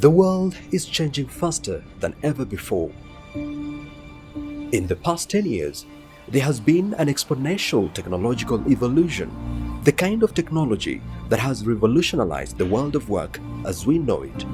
The world is changing faster than ever before. In the past 10 years, there has been an exponential technological evolution, the kind of technology that has revolutionized the world of work as we know it.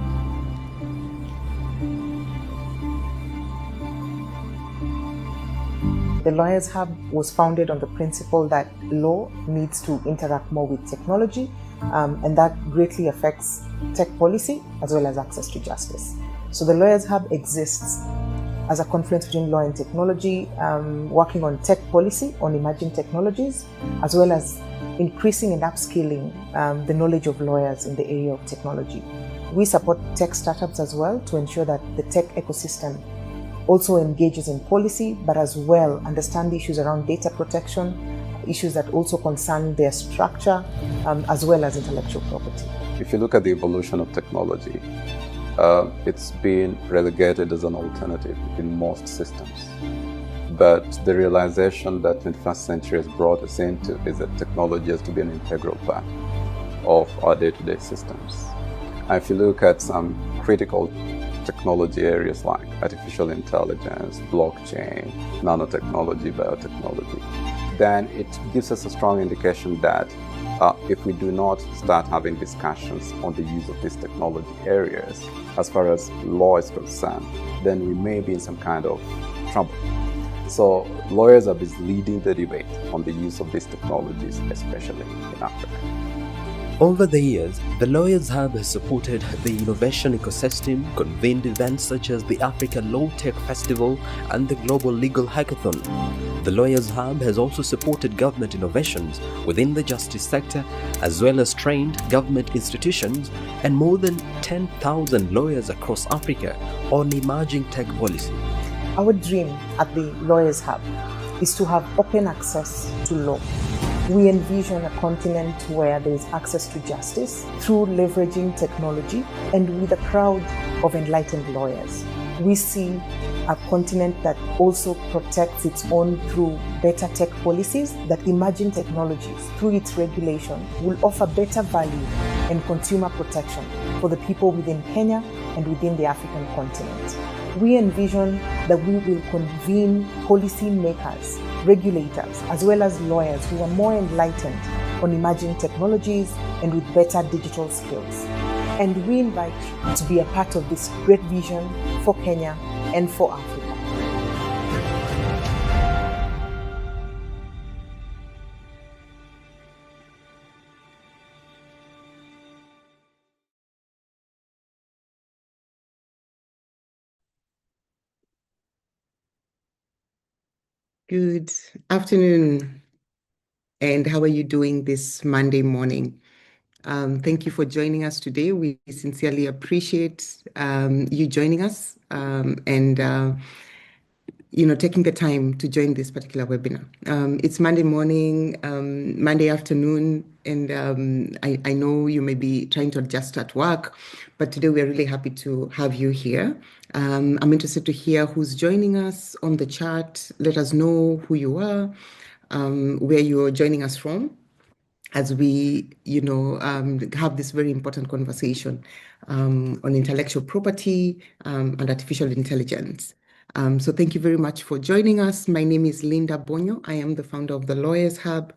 The Lawyers Hub was founded on the principle that law needs to interact more with technology, and that greatly affects tech policy as well as access to justice. So the Lawyers Hub exists as a confluence between law and technology, working on tech policy, on emerging technologies, as well as increasing and upskilling the knowledge of lawyers in the area of technology. We support tech startups as well to ensure that the tech ecosystem also engages in policy, but as well understand issues around data protection, issues that also concern their structure, as well as intellectual property. If you look at the evolution of technology, it's been relegated as an alternative in most systems. But the realization that 21st century has brought us into is that technology has to be an integral part of our day-to-day systems. And if you look at some critical technology areas like artificial intelligence, blockchain, nanotechnology, biotechnology, then it gives us a strong indication that if we do not start having discussions on the use of these technology areas, as far as law is concerned, then we may be in some kind of trouble. So Lawyers Hub is leading the debate on the use of these technologies, especially in Africa. Over the years, the Lawyers Hub has supported the innovation ecosystem, convened events such as the Africa Law Tech Festival and the Global Legal Hackathon. The Lawyers Hub has also supported government innovations within the justice sector, as well as trained government institutions and more than 10,000 lawyers across Africa on emerging tech policy. Our dream at the Lawyers Hub is to have open access to law. We envision a continent where there is access to justice through leveraging technology and with a crowd of enlightened lawyers. We see a continent that also protects its own through better tech policies, that emerging technologies, through its regulation, will offer better value and consumer protection for the people within Kenya and within the African continent. We envision that we will convene policy makers, regulators, as well as lawyers who are more enlightened on emerging technologies and with better digital skills. And we invite you to be a part of this great vision for Kenya and for Africa. Good afternoon, and how are you doing this Monday morning? Thank you for joining us today. We sincerely appreciate you joining us and taking the time to join this particular webinar. It's Monday morning, Monday afternoon, and I know you may be trying to adjust at work, but today we are really happy to have you here. I'm interested to hear who's joining us on the chat. Let us know who you are, where you're joining us from, as we, have this very important conversation on intellectual property and artificial intelligence. So thank you very much for joining us. My name is Linda Bonyo. I am the founder of the Lawyers Hub,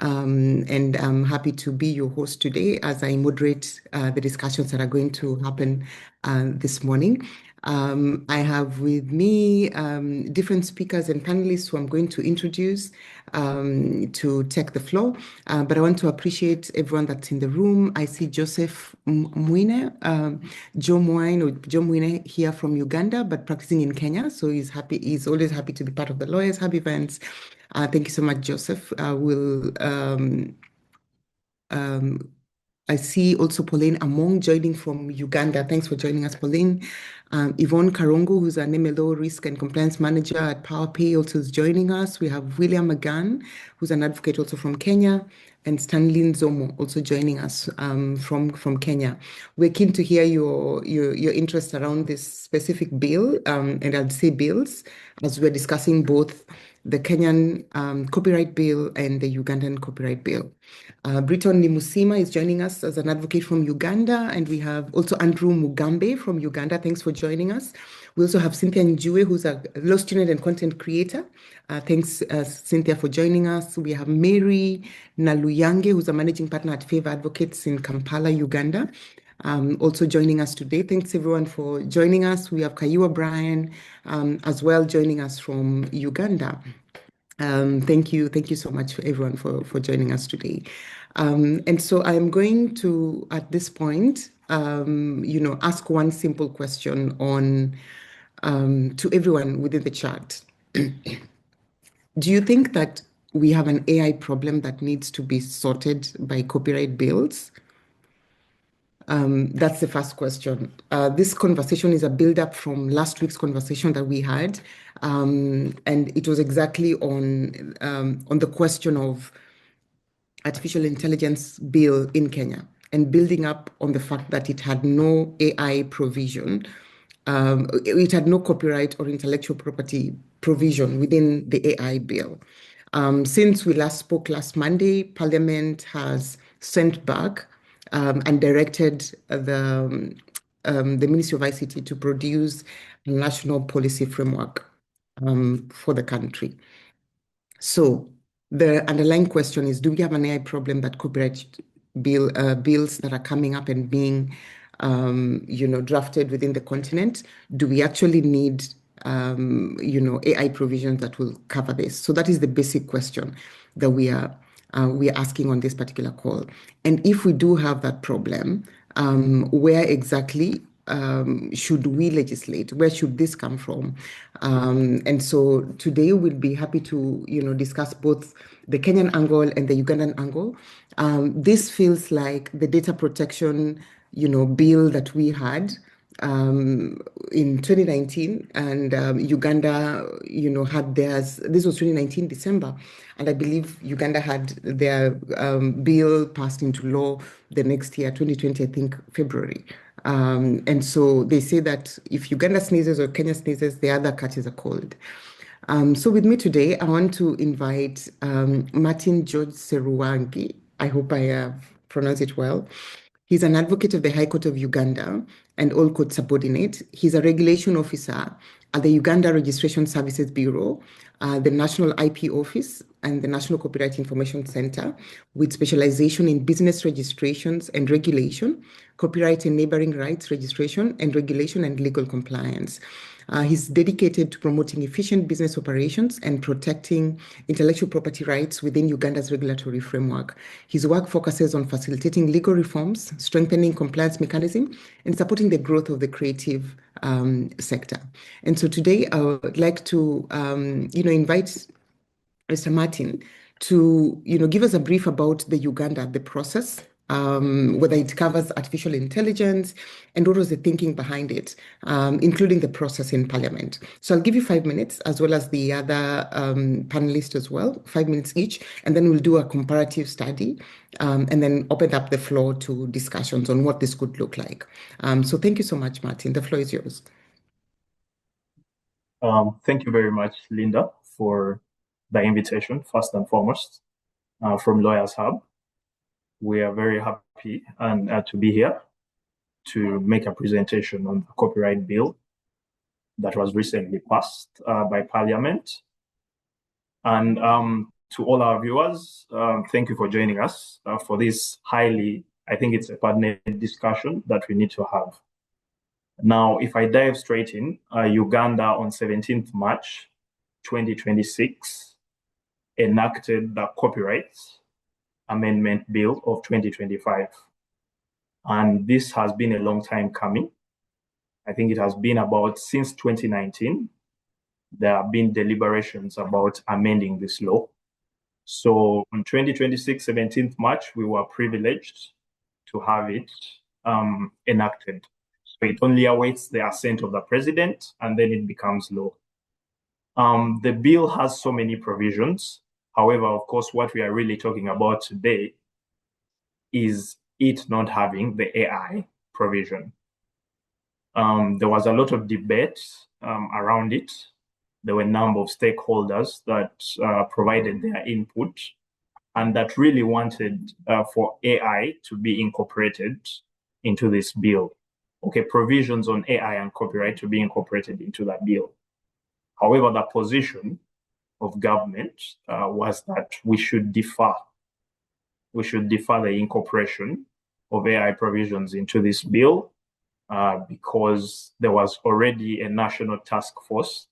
and I'm happy to be your host today as I moderate the discussions that are going to happen this morning. I have with me different speakers and panelists who I'm going to introduce to take the floor. But I want to appreciate everyone that's in the room. I see Joseph Mwine, Joe Mwine here from Uganda, but practicing in Kenya. So he's always happy to be part of the Lawyers Hub events. Thank you so much, Joseph. I see also Pauline Among joining from Uganda. Thanks for joining us, Pauline. Yvonne Karongo, who's an MLO Risk and Compliance Manager at PowerPay, also is joining us. We have William Magan, who's an advocate also from Kenya, and Stanley Nzomo also joining us from Kenya. We're keen to hear your interest around this specific bill, and I'd say bills, as we're discussing both the Kenyan copyright bill and the Ugandan copyright bill. Britton Nimusima is joining us as an advocate from Uganda, and we have also Andrew Mugambe from Uganda. Thanks for joining us. We also have Cynthia Njue, who's a law student and content creator. Thanks, Cynthia, for joining us. We have Mary Naluyange, who's a managing partner at Favor Advocates in Kampala, Uganda. Also joining us today. Thanks everyone for joining us. We have Kaiwa Brian as well joining us from Uganda. Thank you so much for everyone for joining us today. And so I'm going to, at this point, ask one simple question on to everyone within the chat. Do you think that we have an AI problem that needs to be sorted by copyright bills? That's the first question. This conversation is a build-up from last week's conversation that we had, and it was exactly on the question of artificial intelligence bill in Kenya, and building up on the fact that it had no AI provision. It had no copyright or intellectual property provision within the AI bill. Since we last spoke last Monday, Parliament has sent back and directed the Ministry of ICT to produce a national policy framework for the country. So the underlying question is, do we have an AI problem that copyright bills that are coming up and being drafted within the continent? Do we actually need AI provisions that will cover this? So that is the basic question that we are asking on this particular call. And if we do have that problem, where exactly should we legislate? Where should this come from? And so today we'll be happy to discuss both the Kenyan angle and the Ugandan angle. This feels like the data protection bill that we had in 2019, and Uganda had theirs. This was 2019 December, and I believe Uganda had their bill passed into law the next year, 2020, I think February. And so they say that if Uganda sneezes or Kenya sneezes, the other catches a cold. So with me today, I want to invite Martin George Seruangi. I hope I have pronounced it well. He's an advocate of the High Court of Uganda and all court subordinate. He's a regulation officer at the Uganda Registration Services Bureau, the National IP Office, and the National Copyright Information Center, with specialization in business registrations and regulation, copyright and neighboring rights registration and regulation, and legal compliance. He's dedicated to promoting efficient business operations and protecting intellectual property rights within Uganda's regulatory framework. His work focuses on facilitating legal reforms, strengthening compliance mechanism, and supporting the growth of the creative sector. And so today I would like to invite Mr. Martin to give us a brief about the Uganda, the process, whether it covers artificial intelligence and what was the thinking behind it, including the process in Parliament. So I'll give you 5 minutes, as well as the other panelists as well, 5 minutes each, and then we'll do a comparative study, and then open up the floor to discussions on what this could look like. So thank you so much, Martin. The floor is yours. Thank you very much, Linda, for the invitation, first and foremost, from Lawyers Hub. We are very happy and to be here to make a presentation on the copyright bill that was recently passed by Parliament. And to all our viewers, thank you for joining us for this I think it's a pertinent discussion that we need to have. Now, if I dive straight in, Uganda on 17th March 2026 enacted the Copyright Amendment Bill of 2025. And this has been a long time coming. I think it has been about since 2019. There have been deliberations about amending this law. So on 2026, 17th March, we were privileged to have it enacted. So it only awaits the assent of the president, and then it becomes law. The bill has so many provisions. However, of course, what we are really talking about today is it not having the AI provision. There was a lot of debate around it, There were a number of stakeholders that provided their input and that really wanted for AI to be incorporated into this bill. Okay, provisions on AI and copyright to be incorporated into that bill. However, the position of government was that we should defer. We should defer the incorporation of AI provisions into this bill because there was already a national task force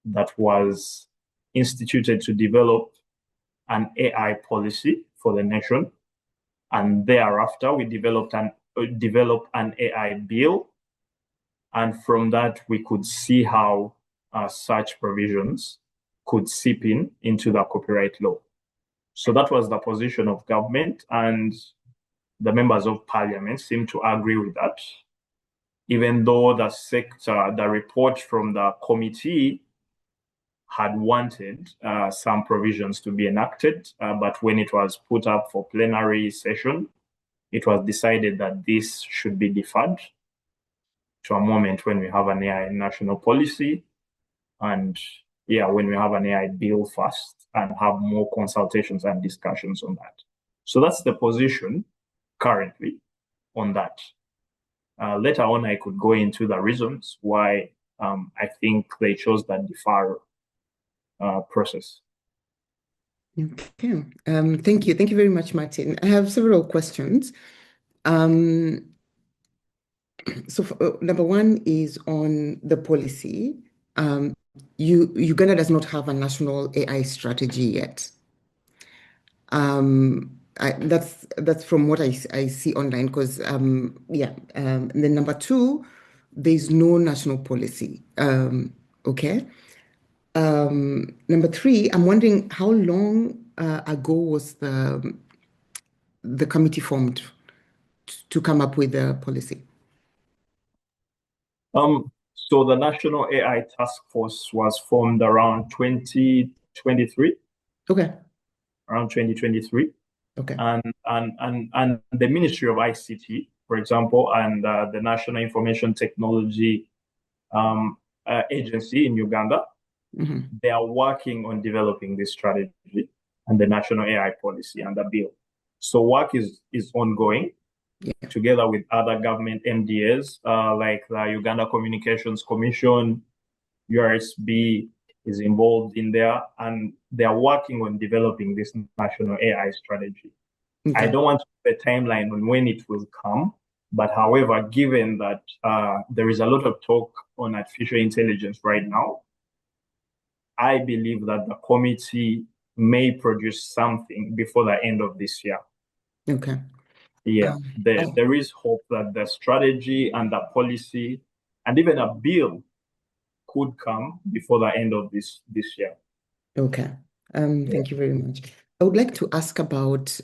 that was instituted to develop an AI policy for the nation. And thereafter, we developed an AI bill. And from that, we could see how such provisions could seep into the copyright law. So that was the position of government, and the members of parliament seem to agree with that, even though the report from the committee had wanted some provisions to be enacted, but when it was put up for plenary session, it was decided that this should be deferred to a moment when we have an AI national policy, and when we have an AI bill first and have more consultations and discussions on that. So that's the position currently on that. Later on, I could go into the reasons why I think they chose that defer process. Okay. Thank you. Thank you very much, Martin. I have several questions. Number one is on the policy. Uganda does not have a national AI strategy yet. That's from what I see online. Because and then number two, there's no national policy. Okay. Number three, I'm wondering how long ago was the committee formed to come up with a policy? So the National AI Task Force was formed around 2023. Okay. Around 2023. Okay. And the Ministry of ICT, for example, and the National Information Technology Agency in Uganda, they are working on developing this strategy and the national AI policy and the bill. So work is ongoing. Yeah. Together with other government MDAs like the Uganda Communications Commission, URSB is involved in there, and they are working on developing this national AI strategy. Okay. I don't want to put a timeline on when it will come, but however, given that there is a lot of talk on artificial intelligence right now, I believe that the committee may produce something before the end of this year. Okay. Yeah, there is hope that the strategy and the policy and even a bill could come before the end of this year. Okay. Thank you very much. I would like to ask about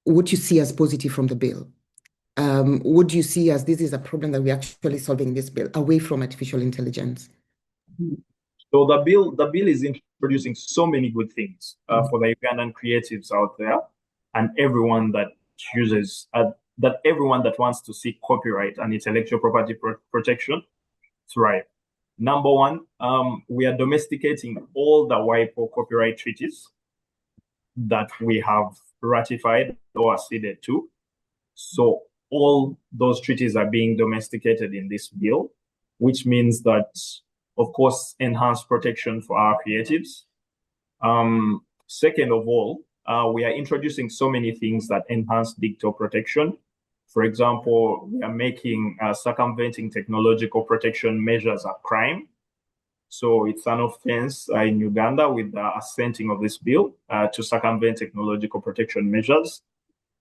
what you see as positive from the bill. What do you see as this is a problem that we're actually solving this bill away from artificial intelligence? So the bill is introducing so many good things for the Ugandan creatives out there and everyone that uses everyone that wants to see copyright and intellectual property protection thrive. Number one, we are domesticating all the WIPO copyright treaties that we have ratified or acceded to. So all those treaties are being domesticated in this bill, which means that, of course, enhanced protection for our creatives. Second of all, we are introducing so many things that enhance digital protection. For example, we are making circumventing technological protection measures a crime. So it's an offense in Uganda with the assenting of this bill to circumvent technological protection measures.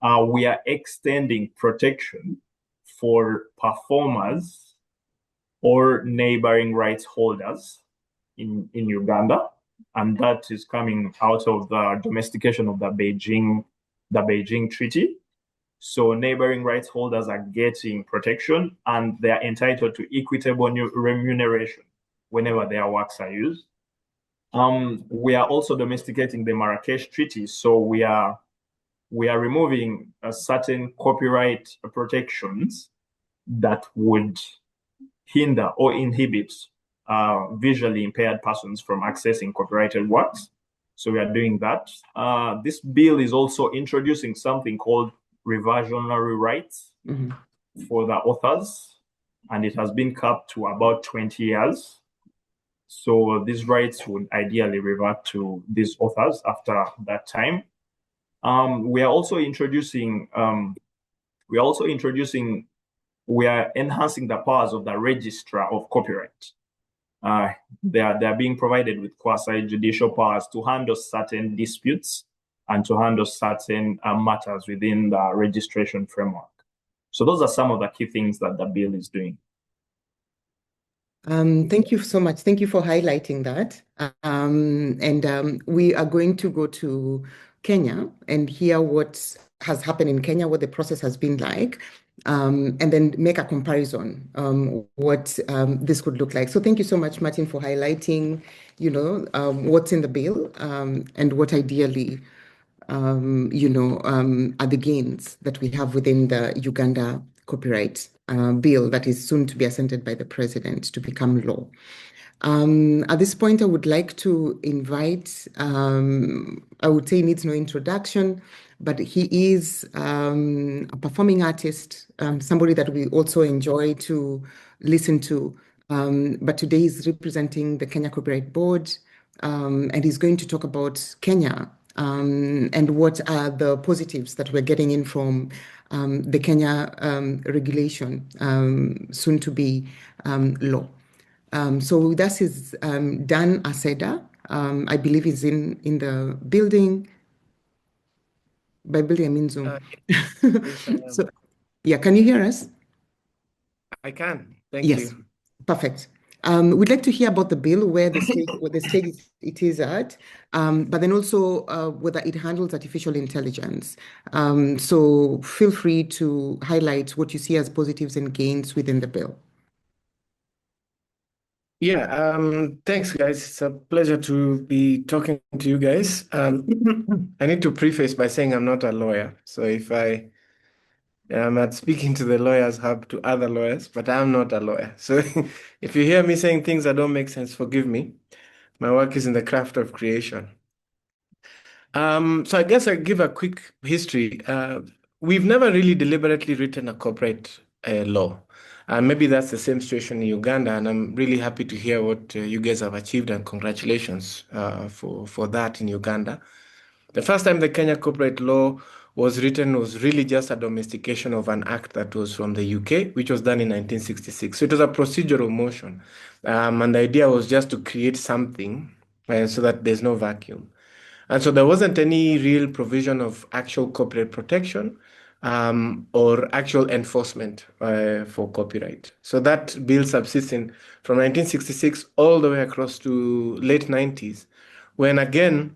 We are extending protection for performers or neighboring rights holders in Uganda. And that is coming out of the domestication of the Beijing Treaty. So neighboring rights holders are getting protection and they are entitled to equitable remuneration whenever their works are used. We are also domesticating the Marrakesh Treaty. So we are removing certain copyright protections that would hinder or inhibit visually impaired persons from accessing copyrighted works. So we are doing that. This bill is also introducing something called reversionary rights for the authors, and it has been capped to about 20 years. So these rights would ideally revert to these authors after that time. We are enhancing the powers of the registrar of copyright. They are being provided with quasi-judicial powers to handle certain disputes and to handle certain matters within the registration framework. So those are some of the key things that the bill is doing. Thank you so much. Thank you for highlighting that. We are going to go to Kenya and hear what has happened in Kenya, what the process has been like, and then make a comparison what this could look like. So thank you so much, Martin, for highlighting, what's in the bill and what ideally, are the gains that we have within the Uganda copyright bill that is soon to be assented by the president to become law. At this point, I would like to invite, I would say needs no introduction, but he is a performing artist, somebody that we also enjoy to listen to. But today he's representing the Kenya Copyright Board, and he's going to talk about Kenya and what are the positives that we're getting in from the Kenya regulation, soon to be law. So with us is Dan Aseda. I believe he's in the building. By building, I mean Zoom. Yes, So, yeah, can you hear us? I can. Thank Yes, you. perfect. We'd like to hear about the bill, where the stage it is at, but then also whether it handles artificial intelligence. So feel free to highlight what you see as positives and gains within the bill. Yeah, thanks, guys. It's a pleasure to be talking to you guys. I need to preface by saying I'm not a lawyer. So if I'm not speaking to the Lawyers Hub to other lawyers, but I'm not a lawyer. So if you hear me saying things that don't make sense, forgive me. My work is in the craft of creation. So I guess I'll give a quick history. We've never really deliberately written a corporate law. Maybe that's the same situation in Uganda, and I'm really happy to hear what you guys have achieved, and congratulations for that in Uganda. The first time the Kenya corporate law was written was really just a domestication of an act that was from the UK, which was done in 1966. So it was a procedural motion, and the idea was just to create something so that there's no vacuum. And so there wasn't any real provision of actual corporate protection or actual enforcement for copyright. So that bill subsisting from 1966 all the way across to late 90s, when again,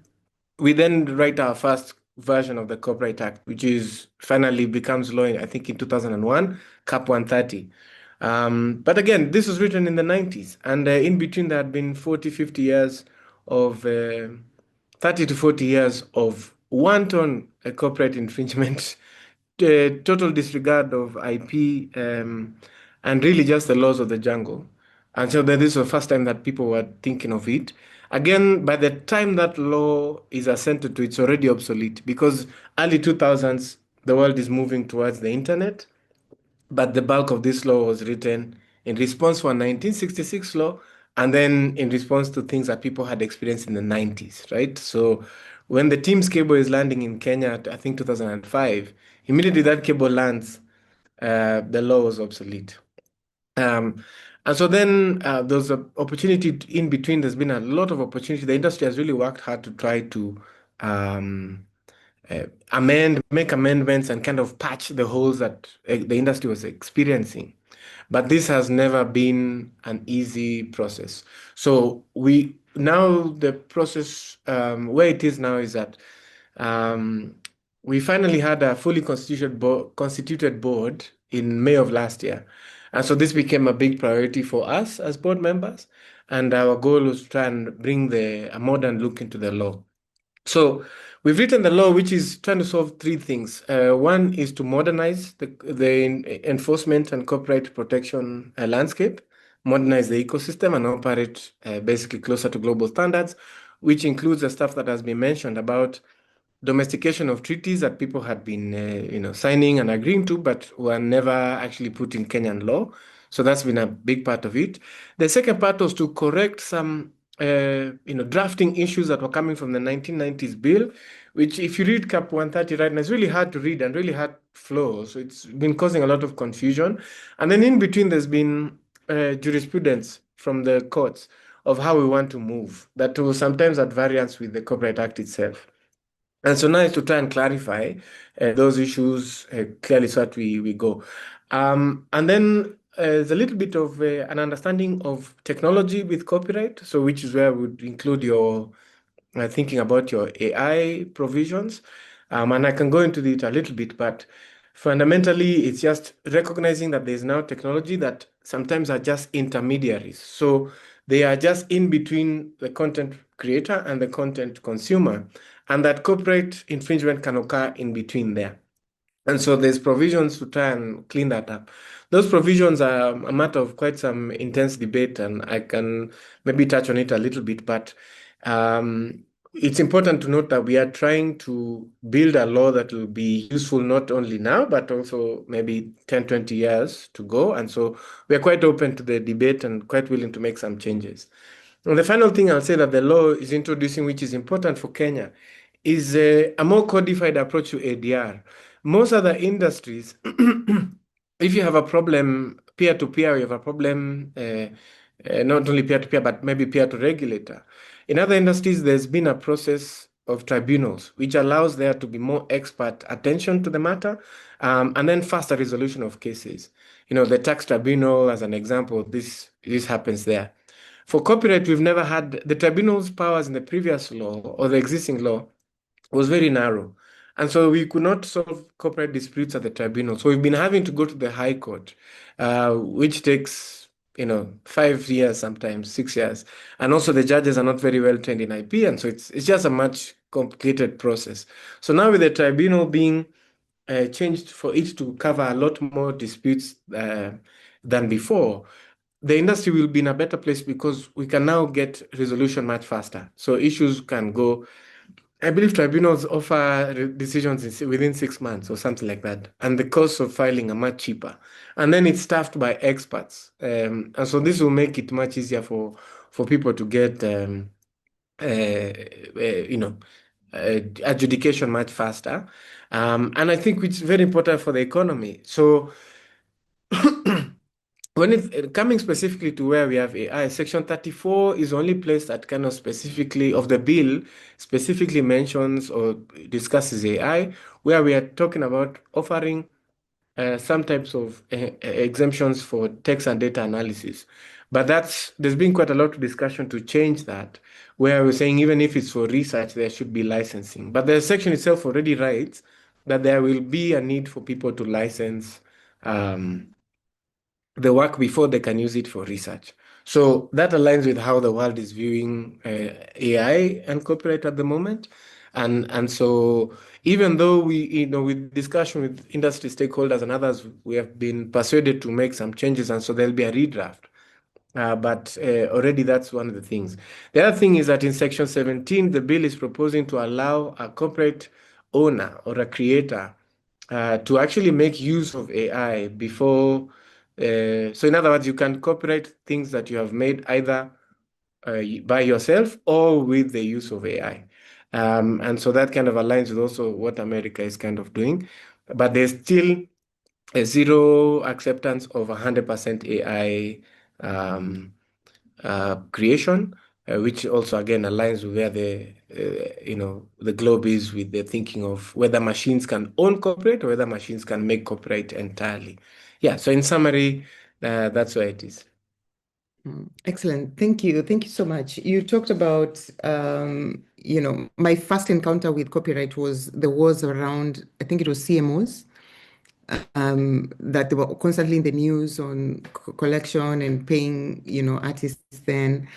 we then write our first version of the Copyright Act, which is finally becomes law, I think in 2001, Cap 130. But again, this was written in the 90s, and in between there had been 40, 50 years of 30 to 40 years of wanton copyright infringement, total disregard of IP, and really just the laws of the jungle. And so then this was the first time that people were thinking of it. Again, by the time that law is assented to, it's already obsolete, because early 2000s, the world is moving towards the internet. But the bulk of this law was written in response to a 1966 law, and then in response to things that people had experienced in the 90s, right? So when the Teams cable is landing in Kenya, I think 2005, immediately that cable lands, the law was obsolete. And so then there's an opportunity in between. There's been a lot of opportunity. The industry has really worked hard to try to make amendments and kind of patch the holes that the industry was experiencing. But this has never been an easy process. So the process where it is now is that we finally had a fully constituted board in May of last year. And so this became a big priority for us as board members. And our goal was to try and bring a modern look into the law. So we've written the law, which is trying to solve three things. One is to modernize the enforcement and copyright protection landscape. modernize the ecosystem and operate basically closer to global standards, which includes the stuff that has been mentioned about domestication of treaties that people had been signing and agreeing to, but were never actually put in Kenyan law. So that's been a big part of it. The second part was to correct some drafting issues that were coming from the 1990s bill, which if you read Cap 130 right now, it's really hard to read and really hard to flow. So it's been causing a lot of confusion. And then in between, there's been jurisprudence from the courts of how we want to move that was sometimes at variance with the Copyright Act itself. And so now is to try and clarify those issues clearly so that we go. And then there's a little bit of an understanding of technology with copyright, so which is where I would include your thinking about your AI provisions. And I can go into it a little bit, but fundamentally, it's just recognizing that there's now technology that sometimes are just intermediaries. So they are just in between the content creator and the content consumer, and that copyright infringement can occur in between there. And so there's provisions to try and clean that up. Those provisions are a matter of quite some intense debate, and I can maybe touch on it a little bit, but it's important to note that we are trying to build a law that will be useful not only now, but also maybe 10, 20 years to go. And so we are quite open to the debate and quite willing to make some changes. And the final thing I'll say that the law is introducing, which is important for Kenya, is a more codified approach to ADR. Most other industries, if you have a problem peer-to-peer, you have a problem not only peer-to-peer, but maybe peer-to-regulator. In other industries, there's been a process of tribunals, which allows there to be more expert attention to the matter, and then faster resolution of cases. The tax tribunal, as an example, this happens there. For copyright, we've never had the tribunal's powers in the previous law or the existing law was very narrow. And so we could not solve copyright disputes at the tribunal. So we've been having to go to the High Court, which takes 5 years, sometimes 6 years. And also the judges are not very well trained in IP. And so it's just a much complicated process. So now with the tribunal being changed for it to cover a lot more disputes than before, the industry will be in a better place because we can now get resolution much faster. So issues can go. I believe tribunals offer decisions within 6 months or something like that. And the costs of filing are much cheaper. And then it's staffed by experts. And so this will make it much easier for people to get, adjudication much faster. And I think it's very important for the economy. So when coming specifically to where we have AI, Section 34 is the only place that kind of specifically of the bill specifically mentions or discusses AI, where we are talking about offering some types of exemptions for text and data analysis. But there's been quite a lot of discussion to change that, where we're saying even if it's for research, there should be licensing. But the section itself already writes that there will be a need for people to license the work before they can use it for research. So that aligns with how the world is viewing AI and copyright at the moment. And so even though we, with discussion with industry stakeholders and others, we have been persuaded to make some changes, and so there'll be a redraft. But already that's one of the things. The other thing is that in Section 17, the bill is proposing to allow a corporate owner or a creator to actually make use of AI before. So in other words, you can copyright things that you have made either by yourself or with the use of AI. And so that kind of aligns with also what America is kind of doing. But there's still a zero acceptance of 100% AI creation, which also again aligns with where the globe is with the thinking of whether machines can own copyright or whether machines can make copyright entirely. Yeah, so in summary, that's where it is. Excellent. Thank you. Thank you so much. You talked about, my first encounter with copyright was around, I think it was CMOs, that they were constantly in the news on collection and paying, artists. Then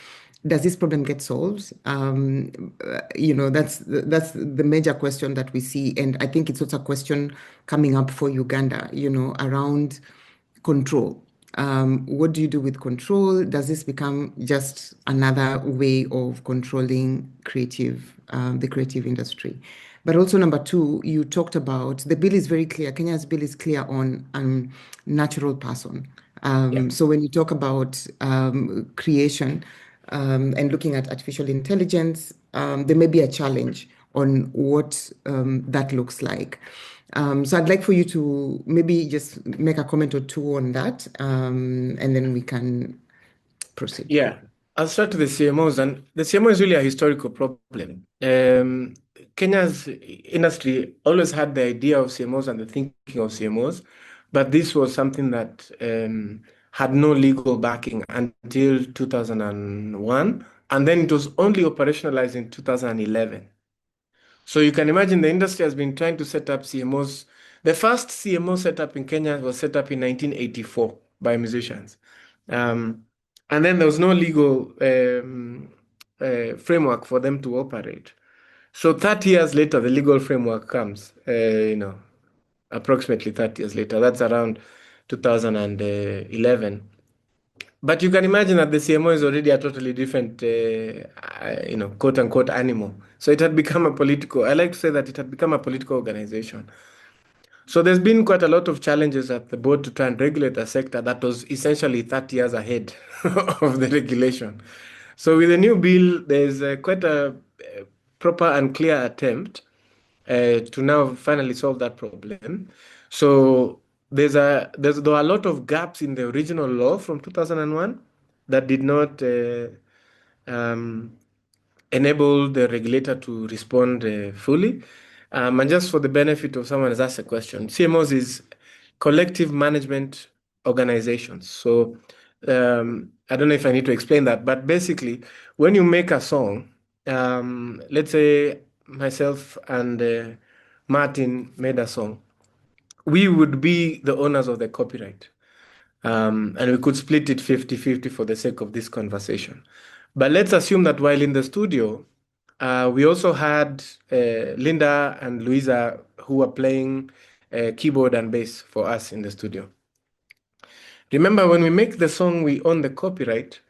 does this problem get solved? That's the major question that we see. And I think it's also a question coming up for Uganda, around control. What do you do with control? Does this become just another way of controlling the creative industry? But also number two, you talked about the bill is very clear. Kenya's bill is clear on natural person. So when you talk about creation and looking at artificial intelligence, there may be a challenge on what that looks like. So I'd like for you to maybe just make a comment or two on that, and then we can proceed. Yeah, I'll start with the CMOs, and the CMO is really a historical problem. Kenya's industry always had the idea of CMOs and the thinking of CMOs, but this was something that had no legal backing until 2001, and then it was only operationalized in 2011. So you can imagine the industry has been trying to set up CMOs. The first CMO set up in Kenya was set up in 1984 by musicians. And then there was no legal framework for them to operate. So 30 years later, the legal framework comes, approximately 30 years later. That's around 2011. But you can imagine that the CMO is already a totally different, quote unquote animal. So it had become I like to say that it had become a political organization. So there's been quite a lot of challenges at the board to try and regulate a sector that was essentially 30 years ahead of the regulation. So with the new bill, there's quite a proper and clear attempt to now finally solve that problem. So there are a lot of gaps in the original law from 2001 that did not enable the regulator to respond fully. And just for the benefit of someone who's asked a question, CMOs is collective management organizations. So I don't know if I need to explain that, but basically, when you make a song, let's say myself and Martin made a song, we would be the owners of the copyright. And we could split it 50-50 for the sake of this conversation. But let's assume that while in the studio, we also had Linda and Louisa who were playing keyboard and bass for us in the studio. Remember, when we make the song, we own the copyright.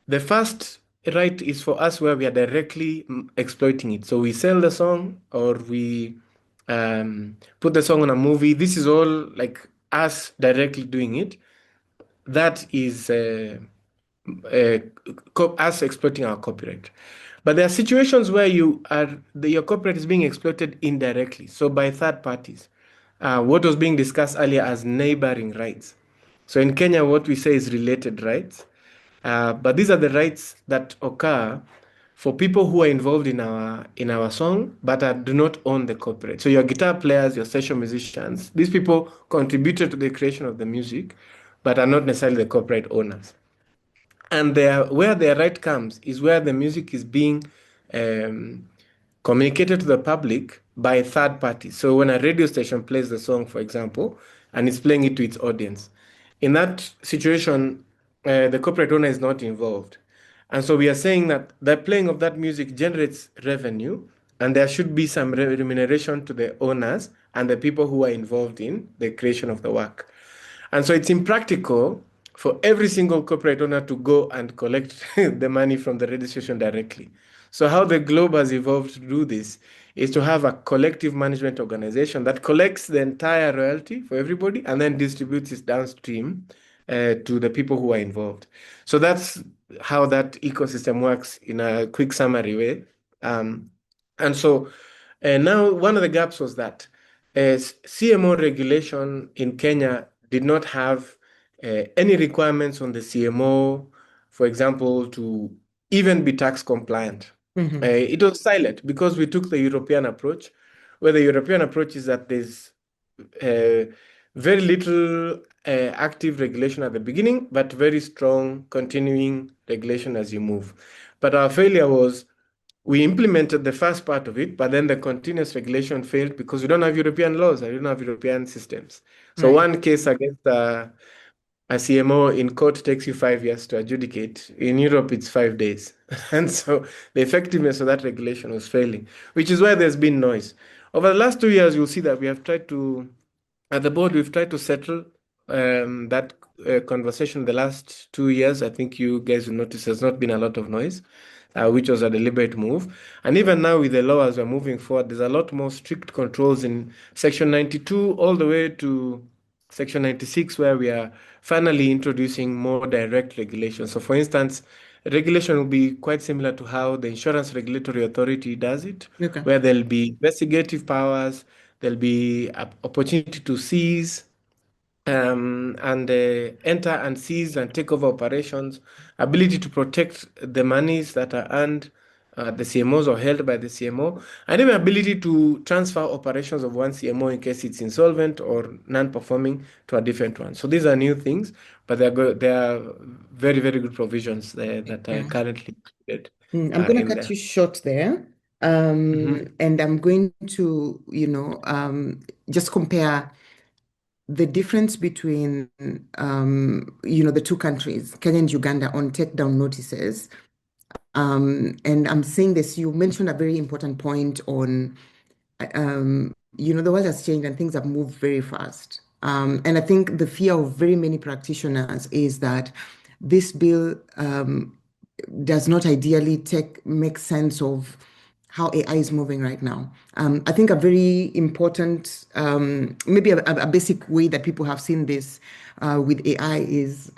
The first right is for us where we are directly exploiting it. So we sell the song or we put the song on a movie. This is all like us directly doing it. That is us exploiting our copyright. But there are situations where your copyright is being exploited indirectly, so by third parties. What was being discussed earlier as neighboring rights. So in Kenya, what we say is related rights. But these are the rights that occur for people who are involved in our song, but do not own the copyright. So your guitar players, your session musicians, these people contributed to the creation of the music, but are not necessarily the copyright owners. And where their right comes is where the music is being communicated to the public by third parties. So when a radio station plays the song, for example, and is playing it to its audience, in that situation, the copyright owner is not involved. And so we are saying that the playing of that music generates revenue, and there should be some remuneration to the owners and the people who are involved in the creation of the work. And so it's impractical for every single corporate owner to go and collect the money from the registration directly. So how the globe has evolved to do this is to have a collective management organization that collects the entire royalty for everybody and then distributes it downstream to the people who are involved. So that's how that ecosystem works in a quick summary way. And so now one of the gaps was that CMO regulation in Kenya did not have any requirements on the CMO, for example, to even be tax compliant. It was silent because we took the European approach, where the European approach is that there's very little active regulation at the beginning, but very strong continuing regulation as you move. But our failure was we implemented the first part of it, but then the continuous regulation failed because we don't have European laws and we don't have European systems. So one case against a CMO in court takes you 5 years to adjudicate. In Europe, it's 5 days. And so the effectiveness of that regulation was failing, which is why there's been noise. Over the last 2 years, you'll see that we have tried to, at the board, we've tried to settle that conversation the last 2 years, I think you guys will notice there's not been a lot of noise, which was a deliberate move. And even now with the law as we're moving forward, there's a lot more strict controls in Section 92 all the way to Section 96, where we are finally introducing more direct regulation. So for instance, regulation will be quite similar to how the Insurance Regulatory Authority does it, Okay. where there'll be investigative powers, there'll be opportunity to seize, and enter and seize and take over operations, ability to protect the monies that are earned at the CMOs or held by the CMO, and even ability to transfer operations of one CMO in case it's insolvent or non-performing to a different one. So these are new things, but they are very, very good provisions there that are currently included I'm going to in cut there. you short there. Mhm. And I'm going to, just compare the difference between, the two countries, Kenya and Uganda, on takedown notices. And I'm saying this, you mentioned a very important point on, the world has changed and things have moved very fast. And I think the fear of very many practitioners is that this bill does not ideally make sense of how AI is moving right now. I think a very important, maybe a basic way that people have seen this with AI is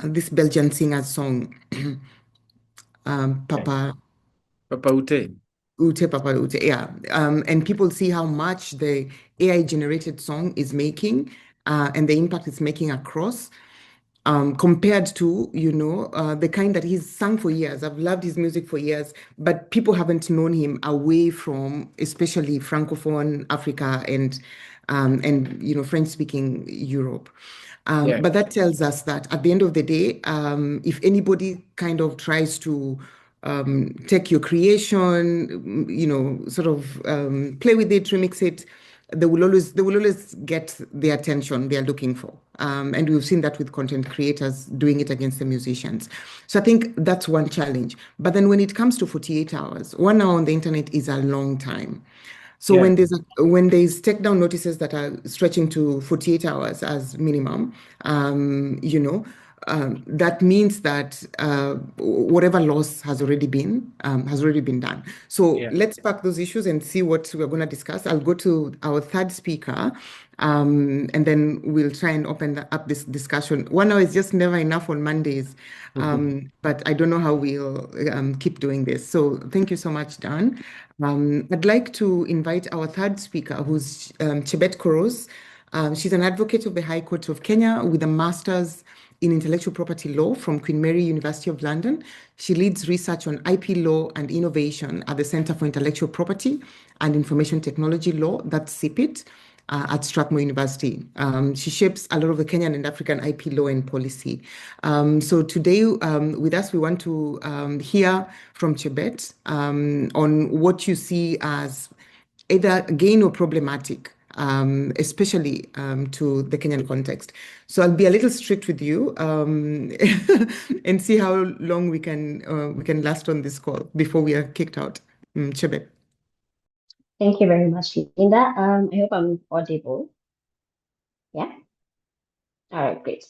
this Belgian singer's song, Papa Papa Ute. Ute, Papa Ute, yeah. And people see how much the AI generated song is making and the impact it's making across. Compared to, the kind that he's sung for years. I've loved his music for years, but people haven't known him away from, especially Francophone Africa and French-speaking Europe. Yeah. But that tells us that at the end of the day, if anybody kind of tries to take your creation, sort of play with it, remix it, they will always get the attention they're looking for. And we've seen that with content creators doing it against the musicians. So I think that's one challenge. But then when it comes to 48 hours, 1 hour on the internet is a long time. So Yeah. when there's takedown notices that are stretching to 48 hours as minimum, that means that whatever loss has already been done. So Yeah. let's pack those issues and see what we're going to discuss. I'll go to our third speaker, and then we'll try and open up this discussion. 1 hour is just never enough on Mondays, but I don't know how we'll keep doing this. So thank you so much, Dan. I'd like to invite our third speaker, who's Chebet Koros. She's an advocate of the High Court of Kenya with a master's in intellectual property law from Queen Mary University of London. She leads research on IP law and innovation at the Center for Intellectual Property and Information Technology Law, that's CIPIT, at Strathmore University. She shapes a lot of the Kenyan and African IP law and policy. So today with us, we want to hear from Chebet on what you see as either gain or problematic, especially to the Kenyan context. So I'll be a little strict with you and see how long we can last on this call before we are kicked out. Chebet. Thank you very much, Linda. I hope I'm audible. Yeah? All right, great.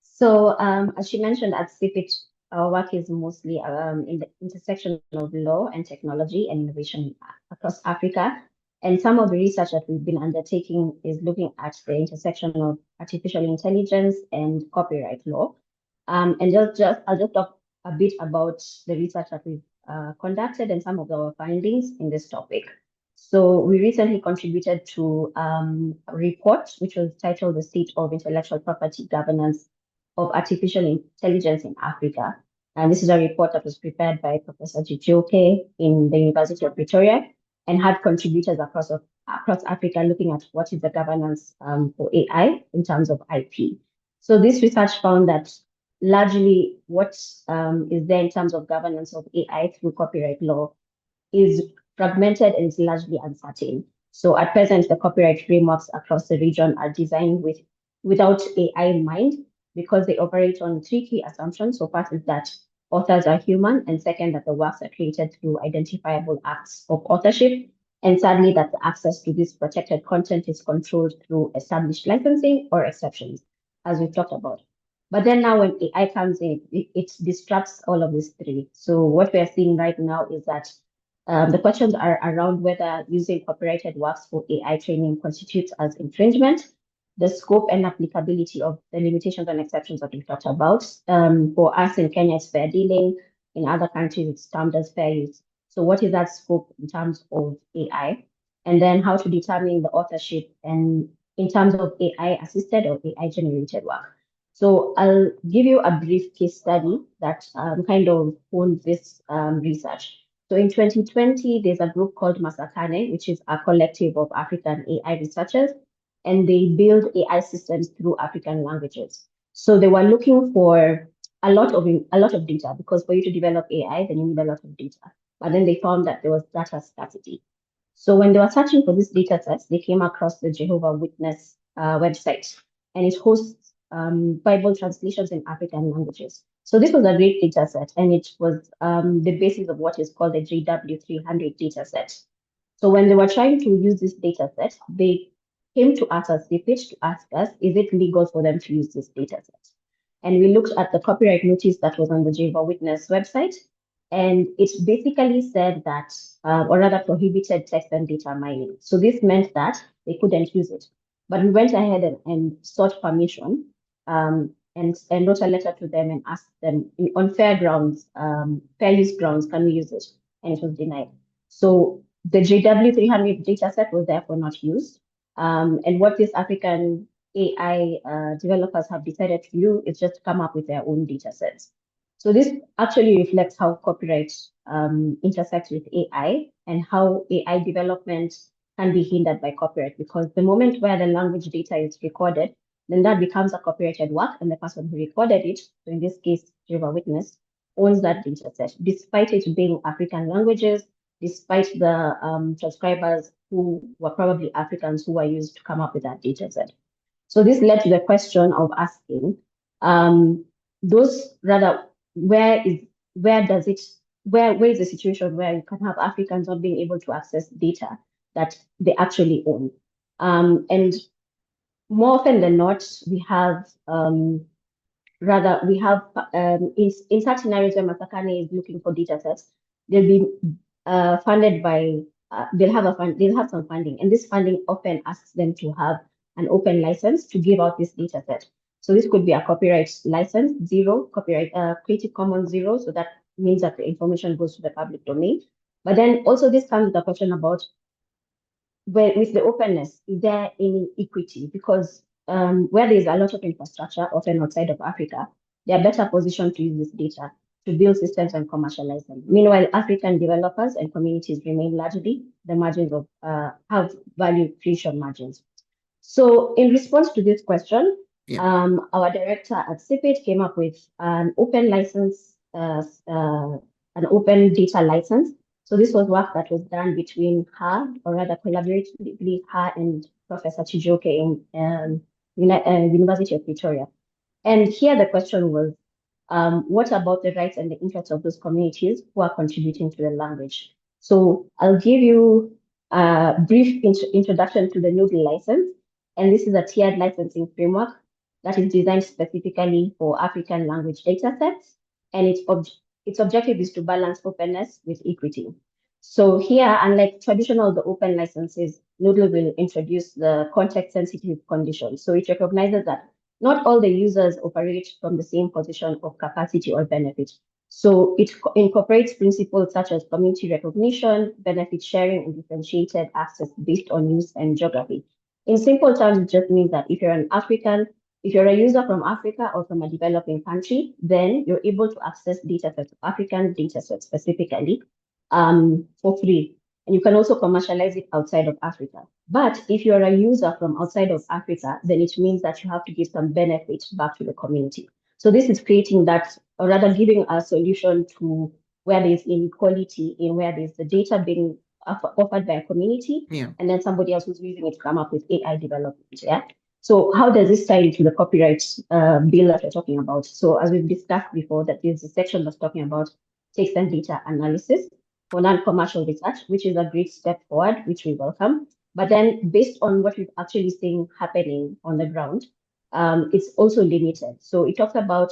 So as you mentioned at CIPIT, our work is mostly in the intersection of law and technology and innovation across Africa. And some of the research that we've been undertaking is looking at the intersection of artificial intelligence and copyright law. And I'll just talk a bit about the research that we've conducted and some of our findings in this topic. So we recently contributed to a report which was titled The State of Intellectual Property Governance of Artificial Intelligence in Africa. And this is a report that was prepared by Professor Chijioke in the University of Pretoria and had contributors across Africa looking at what is the governance for AI in terms of IP. So this research found that largely what is there in terms of governance of AI through copyright law is fragmented and is largely uncertain. So at present, the copyright frameworks across the region are designed without AI in mind because they operate on three key assumptions. So first is that authors are human, and second, that the works are created through identifiable acts of authorship, And sadly, that the access to this protected content is controlled through established licensing or exceptions, as we've talked about. But then now when AI comes in, it disrupts all of these three. So what we are seeing right now is that the questions are around whether using copyrighted works for AI training constitutes as infringement, the scope and applicability of the limitations and exceptions that we talked about. For us in Kenya, it's fair dealing. In other countries, it's termed as fair use. So what is that scope in terms of AI? And then how to determine the authorship and in terms of AI assisted or AI generated work. So I'll give you a brief case study that kind of owns this research. So in 2020, there's a group called Masakane, which is a collective of African AI researchers, and they build AI systems through African languages. So they were looking for a lot of data, because for you to develop AI, then you need a lot of data. But then they found that there was data scarcity. So when they were searching for these data sets, they came across the Jehovah Witness website, and it hosts Bible translations in African languages. So this was a great data set, and it was the basis of what is called the JW300 data set. So when they were trying to use this data set, they came to us as CPIT to ask us, is it legal for them to use this data set? And we looked at the copyright notice that was on the Jehovah Witness website, and it basically said that, or rather prohibited text and data mining. So this meant that they couldn't use it. But we went ahead and sought permission and wrote a letter to them and asked them on fair grounds, fair use grounds, can we use it? And it was denied. So the JW300 dataset was therefore not used. And what these African AI developers have decided to do is just come up with their own datasets. So this actually reflects how copyright intersects with AI and how AI development can be hindered by copyright, because the moment where the language data is recorded, then that becomes a copyrighted work, and the person who recorded it, so in this case, Jehovah Witness, owns that data set, despite it being African languages, despite the transcribers who were probably Africans who were used to come up with that data set. So this led to the question of asking, where is the situation where you can have Africans not being able to access data that they actually own? And more often than not, we have in such scenarios where Masakane is looking for data sets, they'll be funded by they'll have some funding, and this funding often asks them to have an open license to give out this data set. So this could be a copyright license, zero, copyright Creative Commons zero, so that means that the information goes to the public domain. But then also this comes with a question about, with the openness, is there any equity? Because where there is a lot of infrastructure, often outside of Africa, they are better positioned to use this data to build systems and commercialize them. Meanwhile, African developers and communities remain largely the margins of have value creation margins. So in response to this question, our director at CPIT came up with an open license, an open data license. So this was work that was done between her, or rather collaboratively, her and Professor Chijoke in University of Pretoria. And here the question was, what about the rights and the interests of those communities who are contributing to the language? So I'll give you a brief introduction to the Noodle license. And this is a tiered licensing framework that is designed specifically for African language datasets. And its objective is to balance openness with equity. So here, unlike traditional the open licenses, Noodle will introduce the context-sensitive conditions. So it recognizes that not all the users operate from the same position of capacity or benefit. So it incorporates principles such as community recognition, benefit sharing, and differentiated access based on use and geography. In simple terms, it just means that if you're a user from Africa or from a developing country, then you're able to access datasets, African datasets specifically, for free. And you can also commercialize it outside of Africa. But if you're a user from outside of Africa, then it means that you have to give some benefit back to the community. So this is creating that, or rather giving a solution to where there's inequality in where there's the data being offered by a community, and then somebody else who's using it to come up with AI development. Yeah. So how does this tie into the copyright bill that we're talking about? So as we've discussed before, that there's a section that's talking about text and data analysis. for non-commercial research, which is a great step forward, which we welcome. But then based on what we've actually seen happening on the ground, it's also limited. So it talks about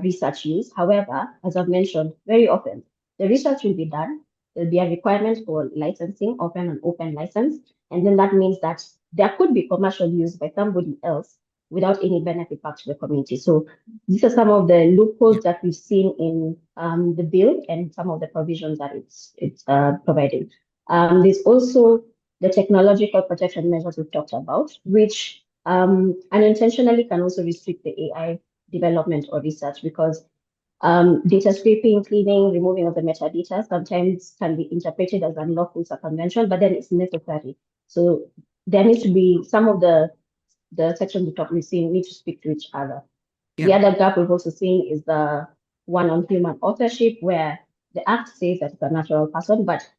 research use. However, as I've mentioned, very often the research will be done. There'll be a requirement for licensing, often an open license. And then that means that there could be commercial use by somebody else without any benefit back to the community. So these are some of the loopholes that we've seen in the bill and some of the provisions that it's providing. There's also the technological protection measures we've talked about, which unintentionally can also restrict the AI development or research because data scraping, cleaning, removing of the metadata sometimes can be interpreted as unlawful circumvention, but then it's necessary. So there needs to be some of the sections we talk we've seen need to speak to each other. The other gap we've also seen is the one on human authorship, where the Act says that it's a natural person, but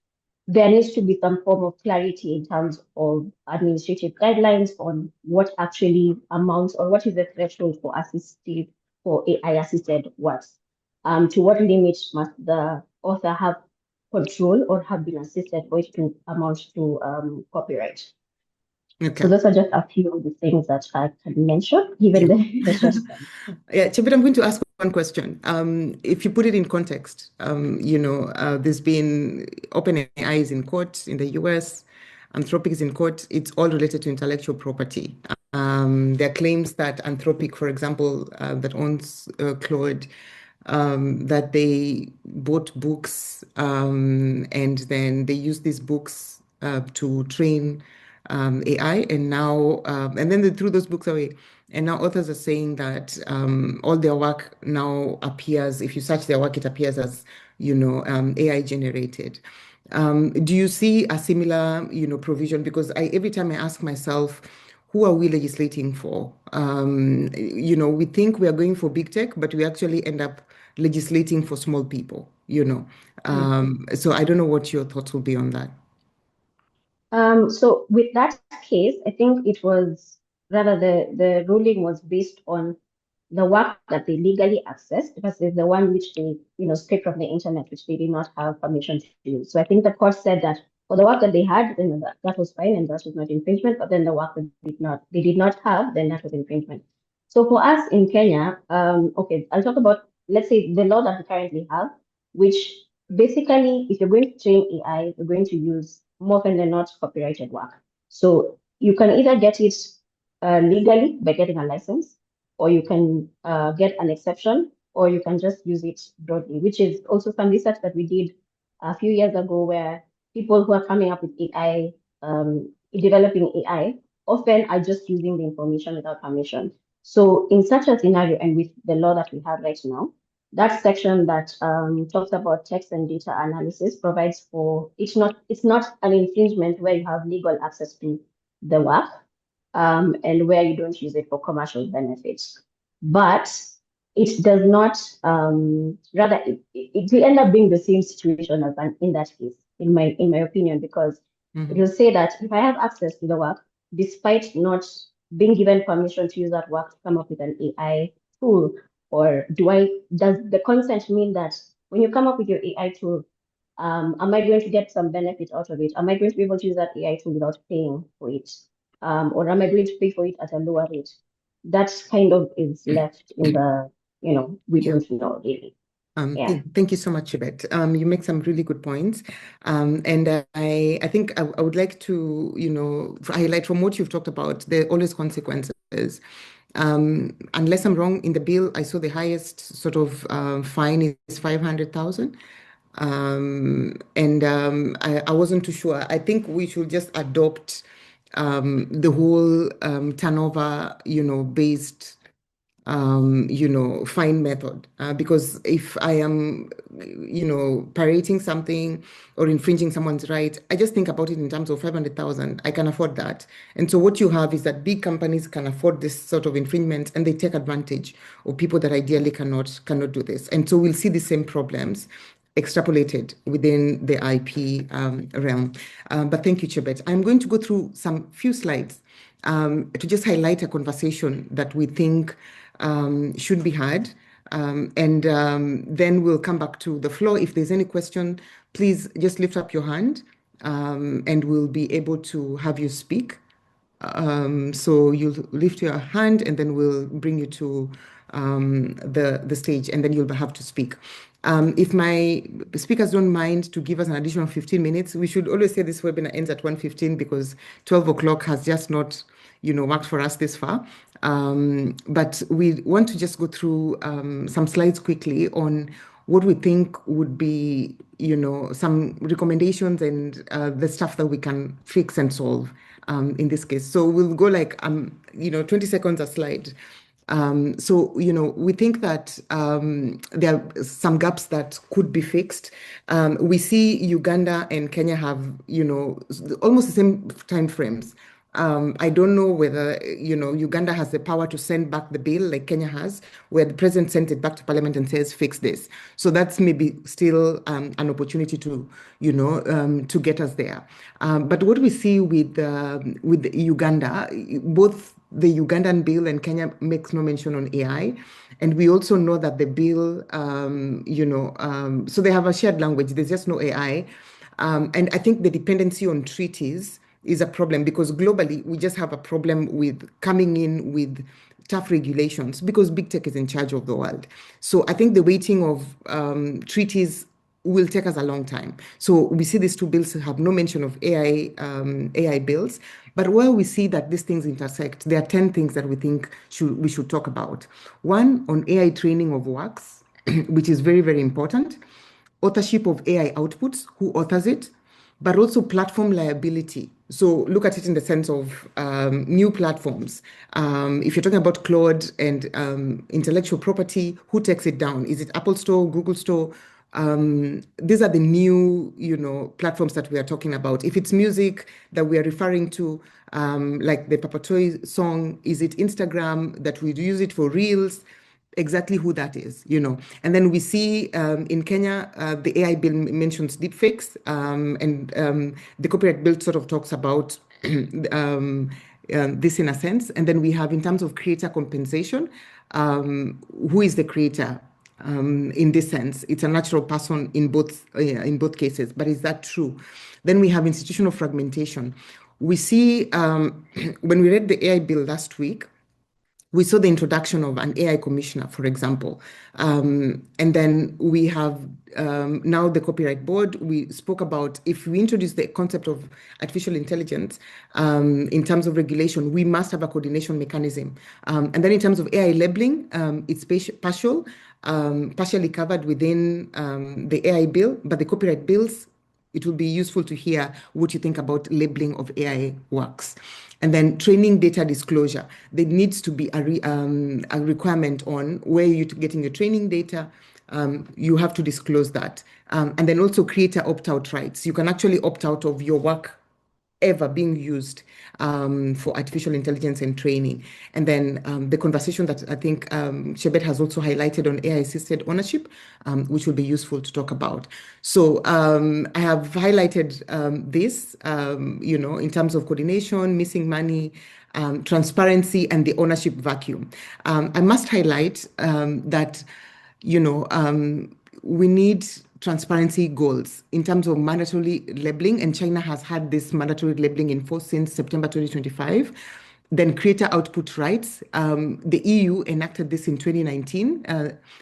there needs to be some form of clarity in terms of administrative guidelines on what actually amounts or what is the threshold for AI assisted works. To what limit must the author have control or have been assisted for it to amount to copyright? Okay. So those are just a few of the things that I can mention, given the short time. Yeah, Chebet, I'm going to ask one question. If you put it in context, there's been OpenAI is in court in the US, Anthropic is in court. It's all related to intellectual property. There are claims that Anthropic, for example, that owns Claude, that they bought books and then they use these books to train AI, and now and then they threw those books away. And now authors are saying that all their work now appears, if you search their work, it appears as, AI generated. Do you see a similar, provision? Because every time I ask myself, who are we legislating for? We think we are going for big tech, but we actually end up legislating for small people, So I don't know what your thoughts will be on that. So with that case, I think it was rather the ruling was based on the work that they legally accessed versus the one which they, scraped from the internet, which they did not have permission to use. So I think the court said that for the work that they had, then that was fine and that was not infringement, but then the work that they did not have, then that was infringement. So for us in Kenya, okay, I'll talk about, let's say, the law that we currently have, which basically, if you're going to train AI, you're going to use more often than not copyrighted work. So you can either get it legally by getting a license, or you can get an exception, or you can just use it broadly, which is also some research that we did a few years ago where people who are coming up with AI, developing AI, often are just using the information without permission. So in such a scenario, and with the law that we have right now, that section that talks about text and data analysis provides for, it's not an infringement where you have legal access to the work, and where you don't use it for commercial benefits. But it does not, rather, it will end up being the same situation as in that case, in my opinion, because it will say that if I have access to the work, despite not being given permission to use that work to come up with an AI tool, or does the consent mean that when you come up with your AI tool, am I going to get some benefit out of it? Am I going to be able to use that AI tool without paying for it? Or am I going to pay for it at a lower rate? That kind of is left in the, we don't know really. Thank you so much, Yvette. You make some really good points. And I think I would like to, highlight from what you've talked about, there are always consequences. Unless I'm wrong, in the bill, I saw the highest sort of fine is 500,000. And I wasn't too sure. I think we should just adopt the whole turnover, based fine method. Because if I am, parading something or infringing someone's right, I just think about it in terms of 500,000. I can afford that. And so what you have is that big companies can afford this sort of infringement, and they take advantage of people that ideally cannot do this. And so we'll see the same problems extrapolated within the IP realm. But thank you, Chebet. I'm going to go through some few slides to just highlight a conversation that we think should be had Then we'll come back to the floor. If there's any question, please just lift up your hand, and we'll be able to have you speak. So you'll lift your hand, and then we'll bring you to the stage, and then you'll have to speak. If my speakers don't mind to give us an additional 15 minutes, we should always say this webinar ends at 1:15 because 12 o'clock has just not, worked for us this far. But we want to just go through some slides quickly on what we think would be, some recommendations and the stuff that we can fix and solve in this case. So we'll go like, 20 seconds a slide. We think that there are some gaps that could be fixed. We see Uganda and Kenya have, almost the same time frames. I don't know whether, Uganda has the power to send back the bill like Kenya has, where the president sent it back to parliament and says, fix this. So that's maybe still an opportunity to, to get us there. But what we see with Uganda, both the Ugandan bill and Kenya makes no mention on AI. And we also know that the bill, so they have a shared language. There's just no AI. And I think the dependency on treaties is a problem because globally we just have a problem with coming in with tough regulations because big tech is in charge of the world. So I think the waiting of treaties will take us a long time. So we see these two bills have no mention of AI bills, but where we see that these things intersect, there are 10 things that we think we should talk about. One, on AI training of works, which is very, very important. Authorship of AI outputs, who authors it, but also platform liability. So look at it in the sense of new platforms. If you're talking about Claude and intellectual property, who takes it down? Is it Apple Store, Google Store? These are the new, platforms that we are talking about. If it's music that we are referring to, like the Papatoy song, is it Instagram that we use it for Reels? Exactly who that is, And then we see in Kenya, the AI bill mentions deepfakes, and the copyright bill sort of talks about this in a sense. And then we have, in terms of creator compensation, who is the creator? In this sense, it's a natural person in both cases, but is that true? Then we have institutional fragmentation. We see when we read the AI bill last week, we saw the introduction of an AI commissioner, for example. And then we have now the copyright board. We spoke about if we introduce the concept of artificial intelligence in terms of regulation, we must have a coordination mechanism. And then in terms of AI labeling, it's partially covered within the AI bill, but the copyright bills, it will be useful to hear what you think about labeling of AI works. And then training data disclosure. There needs to be a requirement on where you're getting your training data. You have to disclose that. And then also creator opt-out rights. You can actually opt out of your work ever being used for artificial intelligence and training. And then the conversation that I think Chebet has also highlighted on AI-assisted ownership, which will be useful to talk about. So I have highlighted this, in terms of coordination, missing money, transparency, and the ownership vacuum. I must highlight that, we need transparency goals in terms of mandatory labeling, and China has had this mandatory labeling in force since September 2025. Then creator output rights. The EU enacted this in 2019.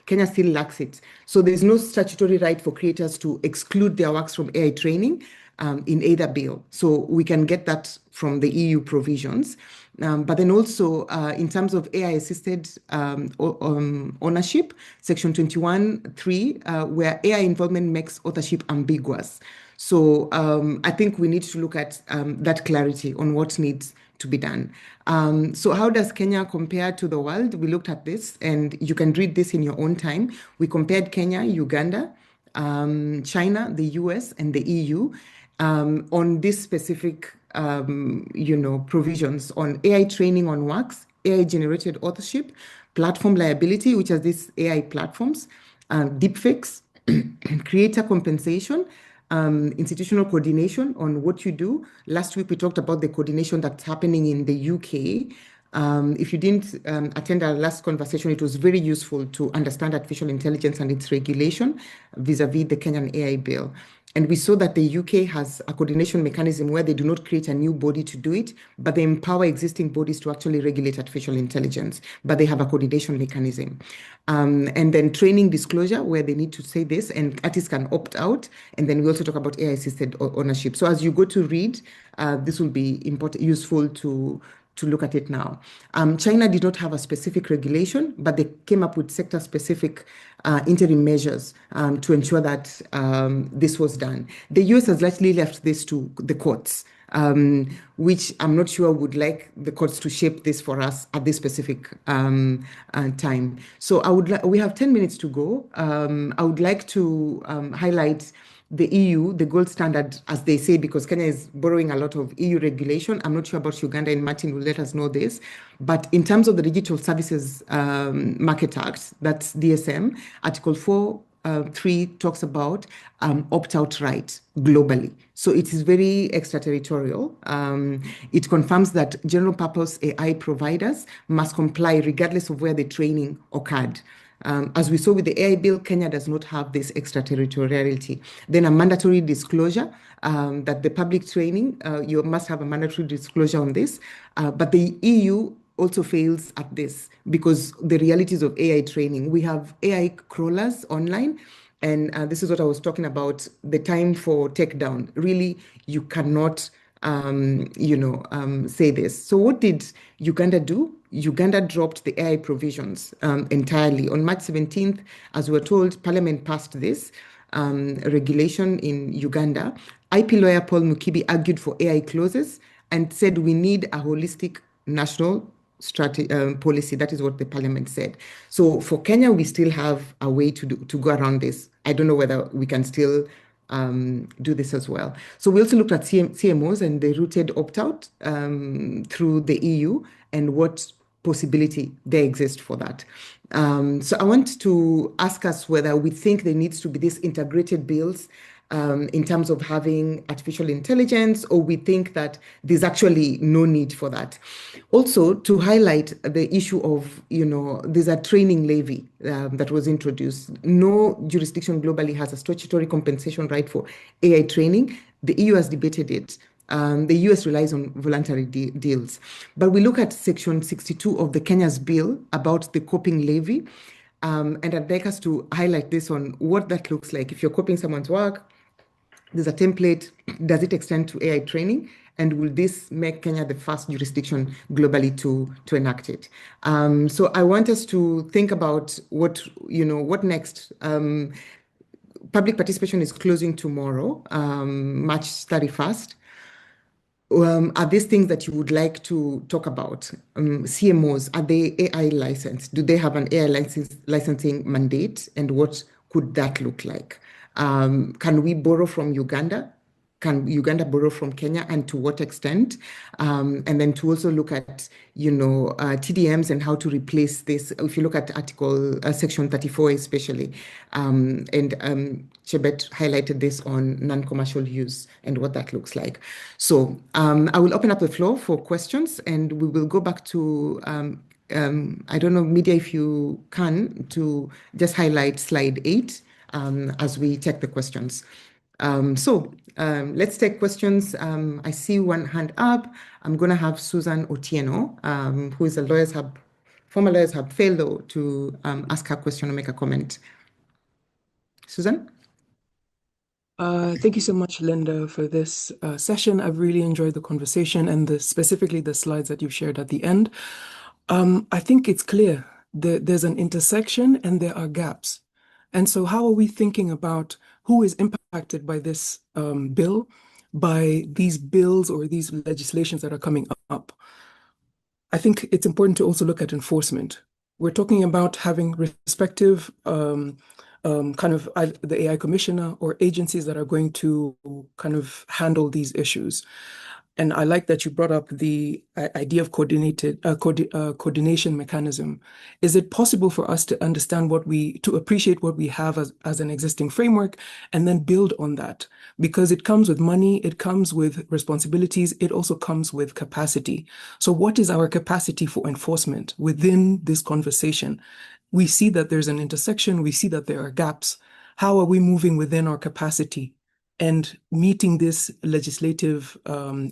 Kenya still lacks it. So there's no statutory right for creators to exclude their works from AI training in either bill. So we can get that from the EU provisions. But then also in terms of AI-assisted ownership, Section 21(3), where AI involvement makes authorship ambiguous. So I think we need to look at that clarity on what needs to be done. So how does Kenya compare to the world? We looked at this, and you can read this in your own time. We compared Kenya, Uganda, China, the US, and the EU on this specific provisions on AI training on works, AI-generated authorship, platform liability, which are these AI platforms, deepfakes, creator compensation, institutional coordination on what you do. Last week, we talked about the coordination that's happening in the UK If you didn't attend our last conversation, it was very useful to understand artificial intelligence and its regulation vis-a-vis the Kenyan AI bill. And we saw that the UK has a coordination mechanism where they do not create a new body to do it, but they empower existing bodies to actually regulate artificial intelligence, but they have a coordination mechanism. And then training disclosure, where they need to say this, and artists can opt out. And then we also talk about AI-assisted ownership. So as you go to read, this will be useful to look at it now. China did not have a specific regulation, but they came up with sector-specific interim measures to ensure that this was done. The US has largely left this to the courts, which I'm not sure would like the courts to shape this for us at this specific time. So we have 10 minutes to go. I would like to highlight the EU, the gold standard, as they say, because Kenya is borrowing a lot of EU regulation. I'm not sure about Uganda, and Martin will let us know this. But in terms of the Digital Services Market Act, that's DSM, Article 4.3 talks about opt-out right globally. So it is very extraterritorial. It confirms that general purpose AI providers must comply regardless of where the training occurred. As we saw with the AI bill, Kenya does not have this extraterritoriality. Then a mandatory disclosure that the public training, you must have a mandatory disclosure on this. But the EU also fails at this because the realities of AI training, we have AI crawlers online. And this is what I was talking about, the time for takedown. Really, you cannot say this. So what did Uganda do? Uganda dropped the AI provisions entirely. On March 17th, as we were told, Parliament passed this regulation in Uganda. IP lawyer Paul Mukibi argued for AI clauses and said we need a holistic national policy. That is what the Parliament said. So for Kenya, we still have a way to go around this. I don't know whether we can still do this as well. So we also looked at CMOs and the routed opt-out through the EU and what possibility there exists for that. So I want to ask us whether we think there needs to be these integrated bills in terms of having artificial intelligence, or we think that there's actually no need for that. Also, to highlight the issue of, there's a training levy that was introduced. No jurisdiction globally has a statutory compensation right for AI training. The EU has debated it. The US relies on voluntary deals. But we look at Section 62 of the Kenya's bill about the coping levy. And I'd like us to highlight this on what that looks like. If you're copying someone's work, there's a template. Does it extend to AI training? And will this make Kenya the first jurisdiction globally to enact it? So I want us to think about what next. Public participation is closing tomorrow, March 31st. Are these things that you would like to talk about? CMOs, are they AI licensed? Do they have an AI licensing mandate? And what could that look like? Can we borrow from Uganda? Can Uganda borrow from Kenya, and to what extent? And then to also look at, TDMs and how to replace this. If you look at Section 34 especially, and Chebet highlighted this on non-commercial use and what that looks like. So I will open up the floor for questions, and we will go back to, I don't know, media, if you can, to just highlight slide 8 as we take the questions. Let's take questions. I see one hand up. I'm going to have Susan Otieno, who is a former Lawyers Hub fellow, to ask her question or make a comment. Susan? Thank you so much, Linda, for this session. I've really enjoyed the conversation and specifically the slides that you've shared at the end. I think it's clear that there's an intersection and there are gaps. And so how are we thinking about who is impacted by this bill, by these bills or these legislations that are coming up? I think it's important to also look at enforcement. We're talking about having respective the AI commissioner or agencies that are going to kind of handle these issues. And I like that you brought up the idea of coordination mechanism. Is it possible for us to understand to appreciate what we have as an existing framework and then build on that? Because it comes with money, it comes with responsibilities, it also comes with capacity. So what is our capacity for enforcement within this conversation? We see that there's an intersection, we see that there are gaps. How are we moving within our capacity and meeting these legislative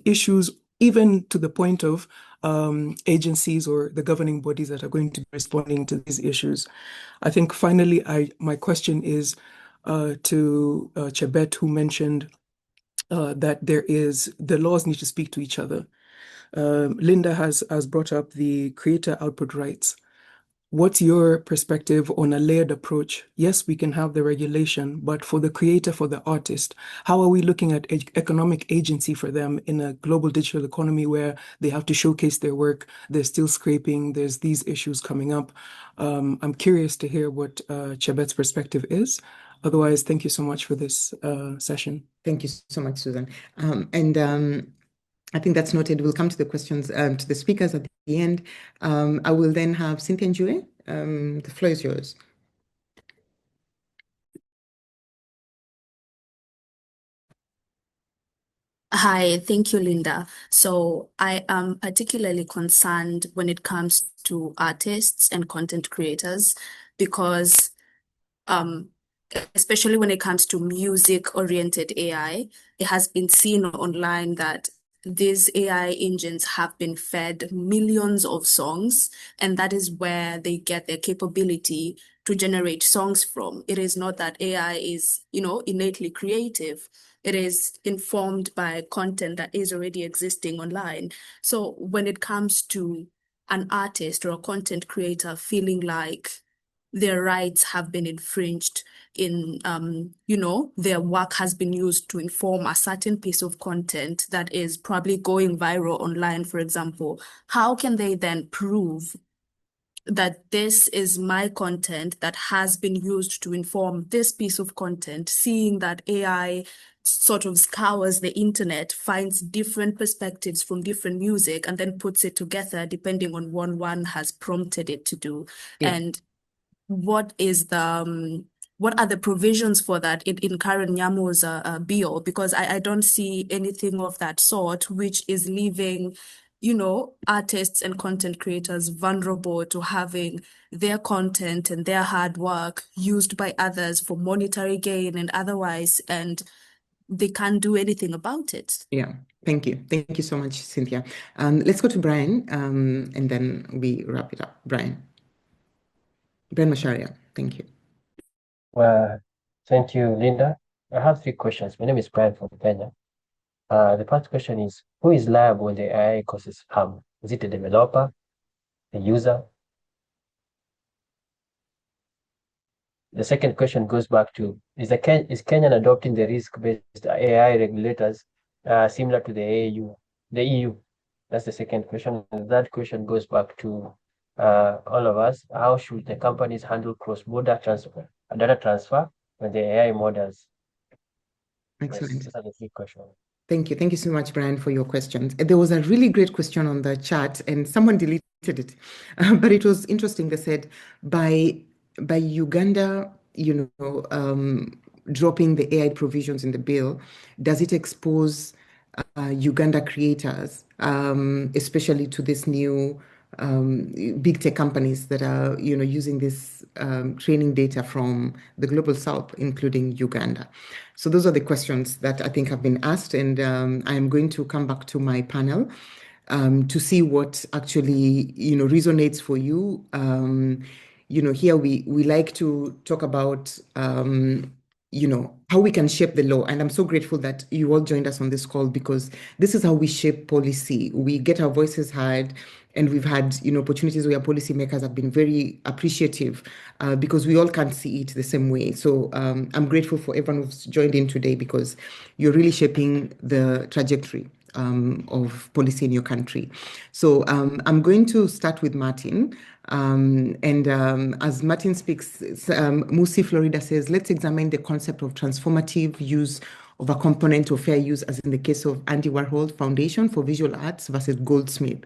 issues, even to the point of agencies or the governing bodies that are going to be responding to these issues? I think finally, my question is to Chebet, who mentioned that the laws need to speak to each other. Linda has brought up the creator output rights. What's your perspective on a layered approach? Yes, we can have the regulation, but for the creator, for the artist, how are we looking at economic agency for them in a global digital economy where they have to showcase their work, they're still scraping, there's these issues coming up? I'm curious to hear what Chebet's perspective is. Otherwise, thank you so much for this session. Thank you so much, Susan. I think that's noted. We'll come to the questions to the speakers at the end. I will then have Cynthia Njue. The floor is yours. Hi, thank you, Linda. So I am particularly concerned when it comes to artists and content creators because especially when it comes to music-oriented AI, it has been seen online that these AI engines have been fed millions of songs, and that is where they get their capability to generate songs from. It is not that AI is, innately creative. It is informed by content that is already existing online. So when it comes to an artist or a content creator feeling like their rights have been infringed in, their work has been used to inform a certain piece of content that is probably going viral online, for example, how can they then prove that this is my content that has been used to inform this piece of content, seeing that AI sort of scours the internet, finds different perspectives from different music, and then puts it together depending on what one has prompted it to do. Yeah. And what are the provisions for that in Karen Nyamo's bill? Because I don't see anything of that sort, which is leaving, artists and content creators vulnerable to having their content and their hard work used by others for monetary gain and otherwise, and they can't do anything about it. Yeah, thank you. Thank you so much, Cynthia. Let's go to Brian, and then we wrap it up. Brian Masharia, thank you. Well, thank you, Linda. I have 3 questions. My name is Brian from Kenya. The first question is, who is liable when the AI causes harm? Is it the developer, the user? The second question goes back to, is Kenyan adopting the risk-based AI regulators similar to the EU? That's the second question. And that question goes back to all of us. How should the companies handle cross-border data transfer when the AI models? Excellent. Those are the 3 questions. Thank you. Thank you so much, Brian, for your questions. There was a really great question on the chat, and someone deleted it, but it was interesting. They said by Uganda, dropping the AI provisions in the bill, does it expose Uganda creators, especially to this new big tech companies that are, using this training data from the global south, including Uganda? So those are the questions that I think have been asked, and I am going to come back to my panel to see what actually, resonates for you. Here we like to talk about how we can shape the law. And I'm so grateful that you all joined us on this call, because this is how we shape policy. We get our voices heard, and we've had opportunities where policymakers have been very appreciative because we all can't see it the same way. So I'm grateful for everyone who's joined in today, because you're really shaping the trajectory of policy in your country. So I'm going to start with Martin. As Martin speaks, Musi Florida says, let's examine the concept of transformative use of a component of fair use, as in the case of Andy Warhol Foundation for Visual Arts versus Goldsmith?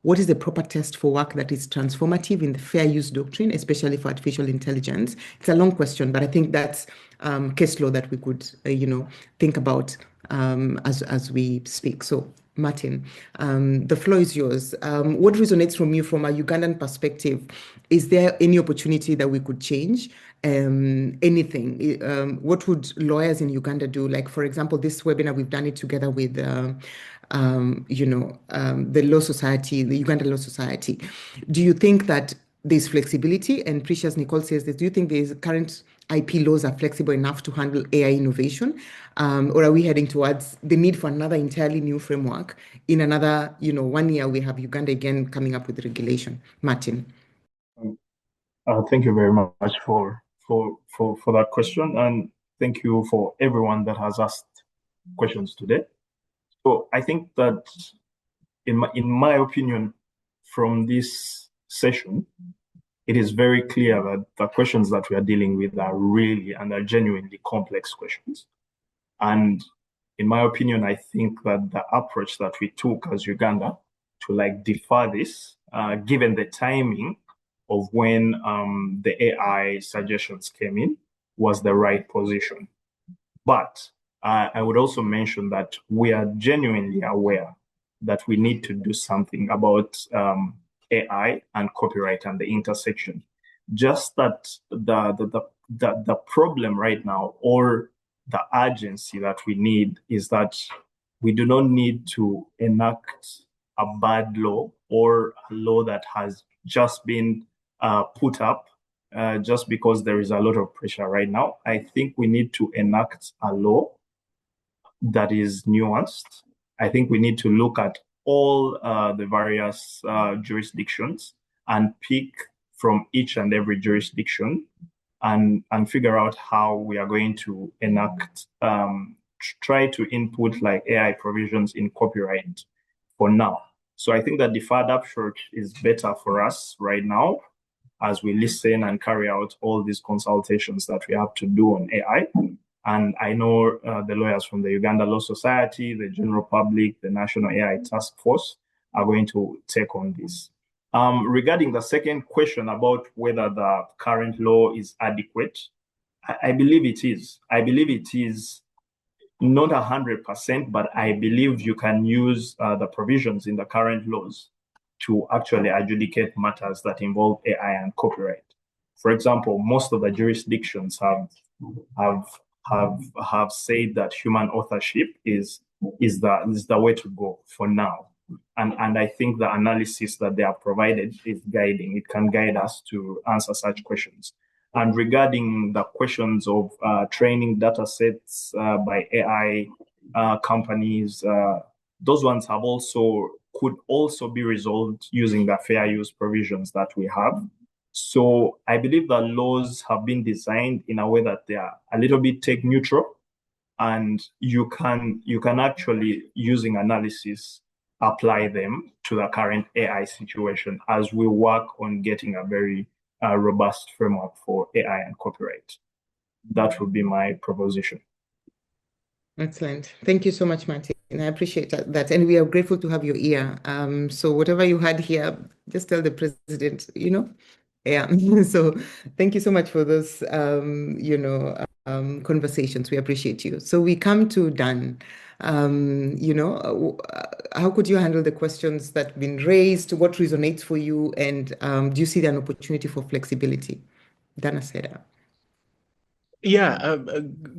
What is the proper test for work that is transformative in the fair use doctrine, especially for artificial intelligence? It's a long question, but I think that's case law that we could, think about as we speak. So, Martin, the floor is yours. What resonates from you from a Ugandan perspective? Is there any opportunity that we could change? Anything? What would lawyers in Uganda do? Like, for example, this webinar, we've done it together with the Law Society, the Uganda Law Society. Do you think that there's flexibility? And Precious Nicole says this, do you think the current IP laws are flexible enough to handle AI innovation? Or are we heading towards the need for another entirely new framework? In another, 1 year, we have Uganda again coming up with regulation. Martin. Thank you very much for that question, and thank you for everyone that has asked questions today. So I think that, in my opinion, from this session, it is very clear that the questions that we are dealing with are really and are genuinely complex questions. And in my opinion, I think that the approach that we took as Uganda to defer this, given the timing of when the AI suggestions came in, was the right position. But I would also mention that we are genuinely aware that we need to do something about AI and copyright and the intersection. Just that the problem right now, or the urgency that we need, is that we do not need to enact a bad law or a law that has just been put up just because there is a lot of pressure right now. I think we need to enact a law that is nuanced. I think we need to look at all the various jurisdictions and pick from each and every jurisdiction and figure out how we are going to enact, try to input AI provisions in copyright for now. So I think that the deferred approach is better for us right now as we listen and carry out all these consultations that we have to do on AI. And I know the lawyers from the Uganda Law Society, the general public, the National AI Task Force are going to take on this. Regarding the second question about whether the current law is adequate, I believe it is. I believe it is not 100%, but I believe you can use the provisions in the current laws to actually adjudicate matters that involve AI and copyright. For example, most of the jurisdictions have said that human authorship is the way to go for now. And I think the analysis that they have provided is guiding. It can guide us to answer such questions. And regarding the questions of training data sets by AI companies, those ones could also be resolved using the fair use provisions that we have. So I believe the laws have been designed in a way that they are a little bit tech neutral, and you can actually, using analysis, apply them to the current AI situation as we work on getting a very robust framework for AI and copyright. That would be my proposition. Excellent. Thank you so much, Martin. I appreciate that. And we are grateful to have your ear. So whatever you had here, just tell the president, Yeah. So thank you so much for those, conversations. We appreciate you. So we come to Dan. How could you handle the questions that have been raised? What resonates for you? And do you see an opportunity for flexibility? Dan Aseda. Yeah,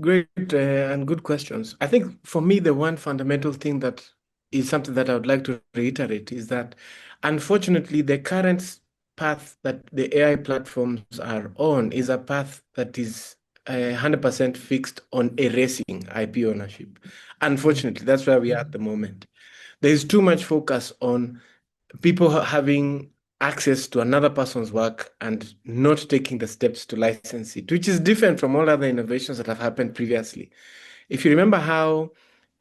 great and good questions. I think for me, the one fundamental thing that is something that I would like to reiterate is that, unfortunately, the current path that the AI platforms are on is a path that is 100% fixed on erasing IP ownership. Unfortunately, that's where we are at the moment. There is too much focus on people having access to another person's work and not taking the steps to license it, which is different from all other innovations that have happened previously. If you remember how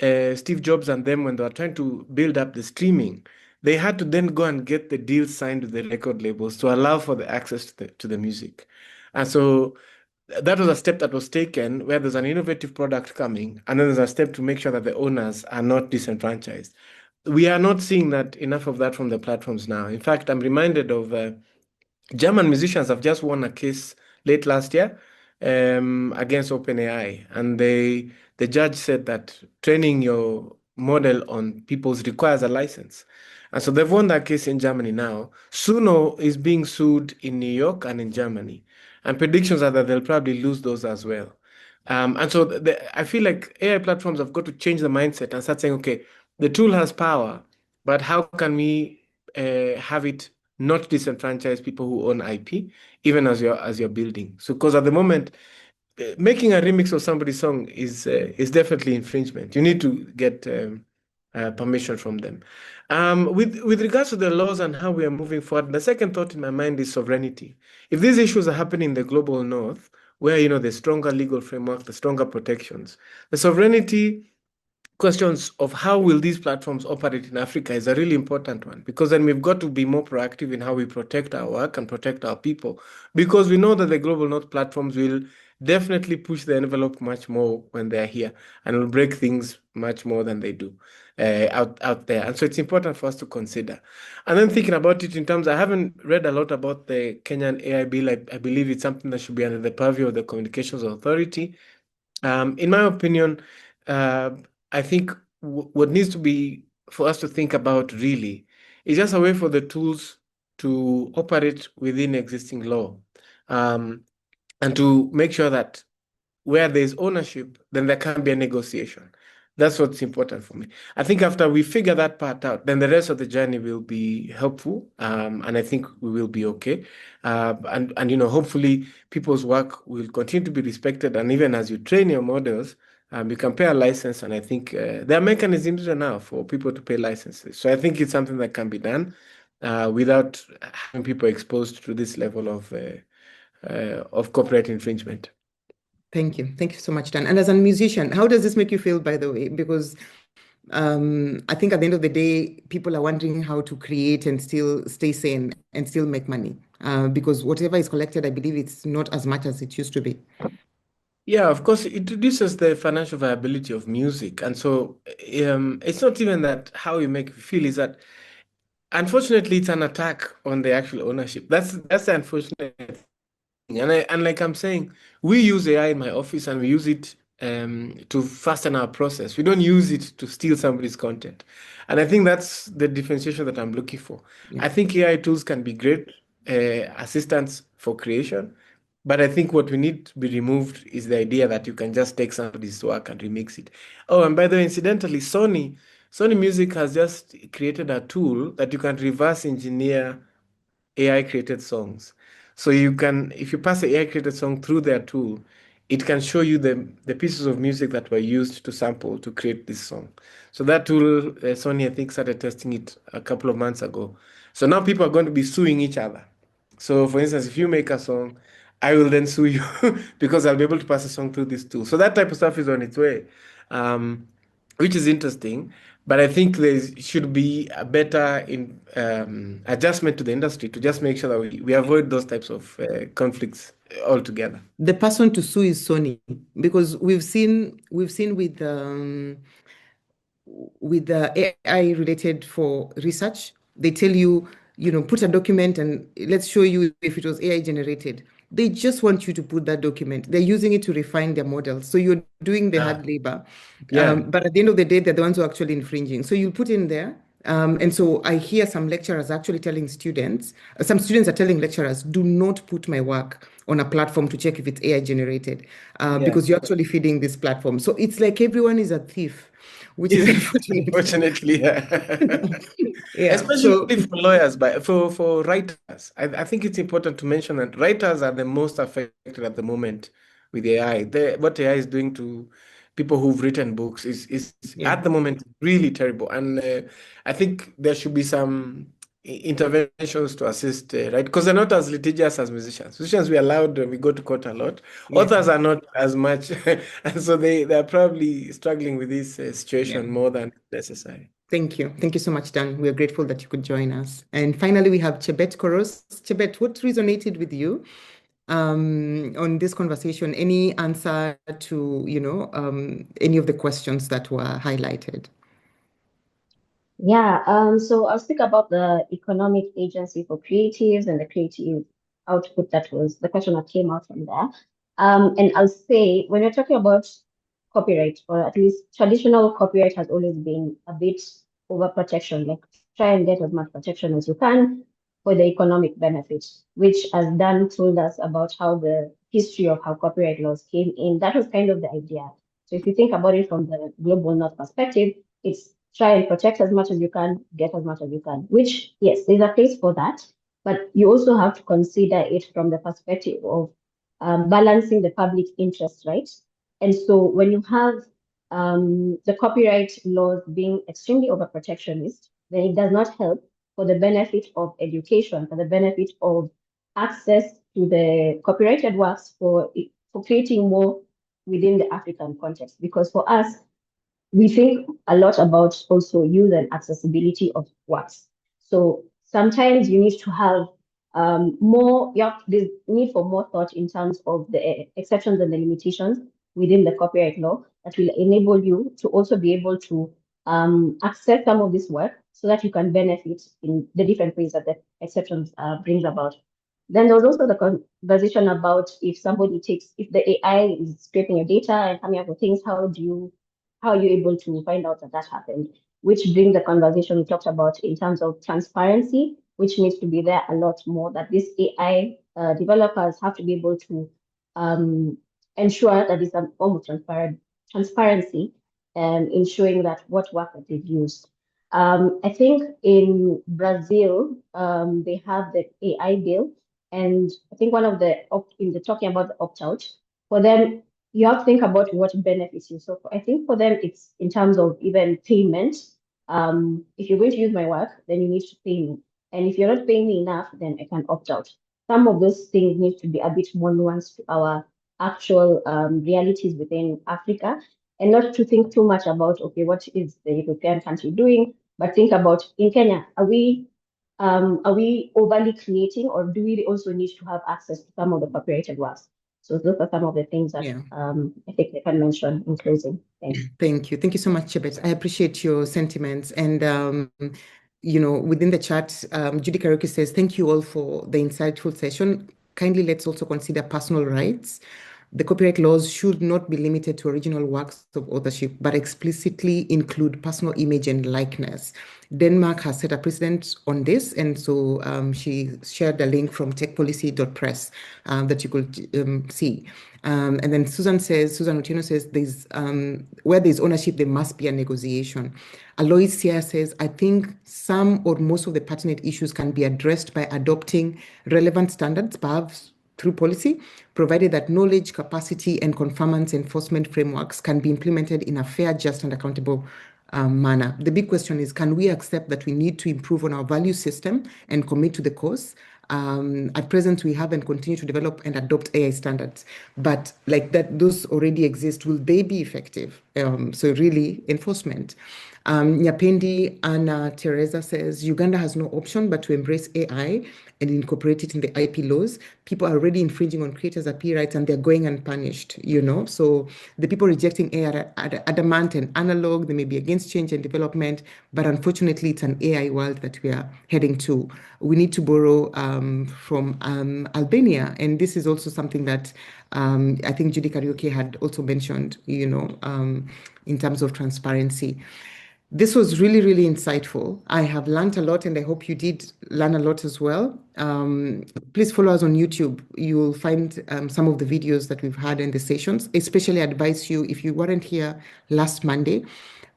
Steve Jobs and them, when they were trying to build up the streaming, they had to then go and get the deals signed with the record labels to allow for the access to the music. And so that was a step that was taken where there's an innovative product coming, and then there's a step to make sure that the owners are not disenfranchised. We are not seeing that enough of that from the platforms now. In fact, I'm reminded of German musicians have just won a case late last year against OpenAI, and the judge said that training your model on people's requires a license. And so they've won that case in Germany now. Suno is being sued in New York and in Germany. And predictions are that they'll probably lose those as well. And so I feel like AI platforms have got to change the mindset and start saying, okay, the tool has power, but how can we have it not disenfranchise people who own IP, even as you're building? So, because at the moment, making a remix of somebody's song is definitely infringement. You need to get permission from them. With regards to the laws and how we are moving forward, the second thought in my mind is sovereignty. If these issues are happening in the global north, where the stronger legal framework, the stronger protections, the sovereignty questions of how will these platforms operate in Africa is a really important one, because then we've got to be more proactive in how we protect our work and protect our people, because we know that the global north platforms will definitely push the envelope much more when they're here, and will break things much more than they do out there. And so it's important for us to consider. And then thinking about it in terms, I haven't read a lot about the Kenyan AI bill. I believe it's something that should be under the purview of the Communications Authority. In my opinion, uh, I think what needs to be for us to think about really is just a way for the tools to operate within existing law, and to make sure that where there's ownership, then there can be a negotiation. That's what's important for me. I think after we figure that part out, then the rest of the journey will be helpful, and I think we will be okay. And hopefully people's work will continue to be respected. And even as you train your models, you can pay a license. And I think there are mechanisms now for people to pay licenses. So I think it's something that can be done without having people exposed to this level of corporate infringement. Thank you. Thank you so much, Dan. And as a musician, how does this make you feel, by the way? Because I think at the end of the day, people are wondering how to create and still stay sane and still make money. Because whatever is collected, I believe it's not as much as it used to be. Yeah, of course, it reduces the financial viability of music. And so it's not even that how you make you feel, is that unfortunately it's an attack on the actual ownership. That's the unfortunate. And like I'm saying, we use AI in my office and we use it to fasten our process. We don't use it to steal somebody's content. And I think that's the differentiation that I'm looking for. Yeah. I think AI tools can be great assistants for creation, but I think what we need to be removed is the idea that you can just take somebody's work and remix it. Oh, and by the way, incidentally, Sony Music has just created a tool that you can reverse engineer AI created songs. So you can, if you pass the AI created song through their tool, it can show you the pieces of music that were used to sample to create this song. So that tool, Sony, I think, started testing it a couple of months ago. So now people are going to be suing each other. So for instance, if you make a song, I will then sue you because I'll be able to pass a song through this tool. So that type of stuff is on its way, which is interesting. But I think there should be a better adjustment to the industry to just make sure that we avoid those types of conflicts altogether. The person to sue is Sony, because we've seen with the AI related for research, they tell you, put a document and let's show you if it was AI generated. They just want you to put that document. They're using it to refine their models. So you're doing the hard labor. Yeah. But at the end of the day, they're the ones who are actually infringing. So you put in there. And so I hear some lecturers actually telling students, some students are telling lecturers, do not put my work on a platform to check if it's AI generated, because you're actually feeding this platform. So it's like everyone is a thief, which is unfortunate. Unfortunately, yeah. Yeah. Especially for lawyers, but for writers, I think it's important to mention that writers are the most affected at the moment with AI. What AI is doing to people who've written books is at the moment really terrible, and I think there should be some interventions to assist, right? Because they're not as litigious as musicians. Musicians, we are loud, we go to court a lot. Authors are not as much, and so they're probably struggling with this situation more than necessary. Thank you. Thank you so much, Dan. We are grateful that you could join us. And finally, we have Chebet Koros. Chebet, what resonated with you on this conversation. Any answer to, any of the questions that were highlighted? Yeah, so I'll speak about the economic agency for creatives and the creative output that was the question that came out from there. And I'll say when you're talking about copyright, or at least traditional copyright has always been a bit overprotection, like try and get as much protection as you can for the economic benefit, which as Dan told us about how the history of how copyright laws came in, that was kind of the idea. So if you think about it from the global north perspective, it's try and protect as much as you can, get as much as you can, which, yes, there's a place for that. But you also have to consider it from the perspective of balancing the public interest, right? And so when you have the copyright laws being extremely overprotectionist, then it does not help for the benefit of education, for the benefit of access to the copyrighted works for creating more within the African context. Because for us, we think a lot about also use and accessibility of works. So sometimes you need to have there's need for more thought in terms of the exceptions and the limitations within the copyright law that will enable you to also be able to access some of this work so that you can benefit in the different ways that the exceptions brings about. Then there was also the conversation about if the AI is scraping your data and coming up with things, how are you able to find out that happened? Which brings the conversation we talked about in terms of transparency, which needs to be there a lot more, that these AI developers have to be able to ensure that there's a form of transparency ensuring that what work that they've used. I think in Brazil, they have the AI bill, and I think one of talking about the opt-out, for them, you have to think about what benefits you. So I think for them, it's in terms of even payment. If you're going to use my work, then you need to pay me. And if you're not paying me enough, then I can opt out. Some of those things need to be a bit more nuanced to our actual realities within Africa, and not to think too much about, okay, what is the European country doing, but think about in Kenya, are we overly creating, or do we also need to have access to some of the copyrighted works? So those are some of the things that I think I can mention in closing. Thanks. Thank you. Thank you so much, Chebet. I appreciate your sentiments. And, within the chat, Judy Karaoke says, thank you all for the insightful session. Kindly let's also consider personal rights. The copyright laws should not be limited to original works of authorship, but explicitly include personal image and likeness. Denmark has set a precedent on this, and so she shared a link from techpolicy.press that you could see. And then Susan Otieno says, where there's ownership, there must be a negotiation. Alois here says, I think some or most of the pertinent issues can be addressed by adopting relevant standards, perhaps through policy, provided that knowledge, capacity, and conformance enforcement frameworks can be implemented in a fair, just, and accountable manner. The big question is, can we accept that we need to improve on our value system and commit to the cause? At present, we have and continue to develop and adopt AI standards, but like that, those already exist. Will they be effective? So really, enforcement. Nyapendi Anna Teresa says, Uganda has no option but to embrace AI and incorporate it in the IP laws. People are already infringing on creators' IP rights and they're going unpunished, So the people rejecting AI are adamant and analog. They may be against change and development, but unfortunately, it's an AI world that we are heading to. We need to borrow from Albania. And this is also something that I think Judy Karaoke had also mentioned, in terms of transparency. This was really, really insightful. I have learned a lot, and I hope you did learn a lot as well. Please follow us on YouTube. You will find some of the videos that we've had in the sessions. Especially advise you, if you weren't here last Monday,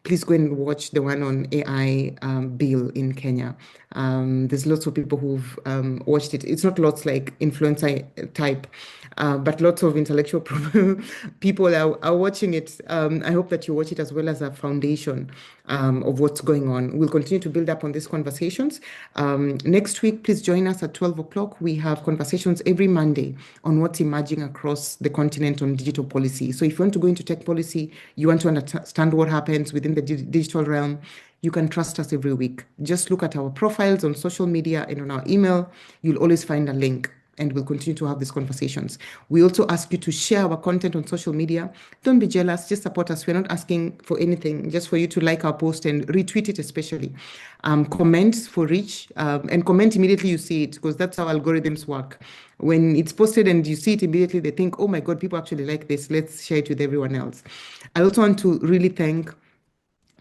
please go and watch the one on AI bill in Kenya. There's lots of people who've watched it. It's not lots like influencer type, but lots of intellectual people are watching it. I hope that you watch it as well as a foundation of what's going on. We'll continue to build up on these conversations. Next week, please join us at 12 o'clock. We have conversations every Monday on what's emerging across the continent on digital policy. So if you want to go into tech policy, you want to understand what happens within the digital realm, you can trust us every week. Just look at our profiles on social media and on our email. You'll always find a link and we'll continue to have these conversations. We also ask you to share our content on social media. Don't be jealous, just support us. We're not asking for anything, just for you to like our post and retweet it especially. Comment for reach, and comment immediately you see it, because that's how algorithms work. When it's posted and you see it immediately, they think, oh my God, people actually like this. Let's share it with everyone else. I also want to really thank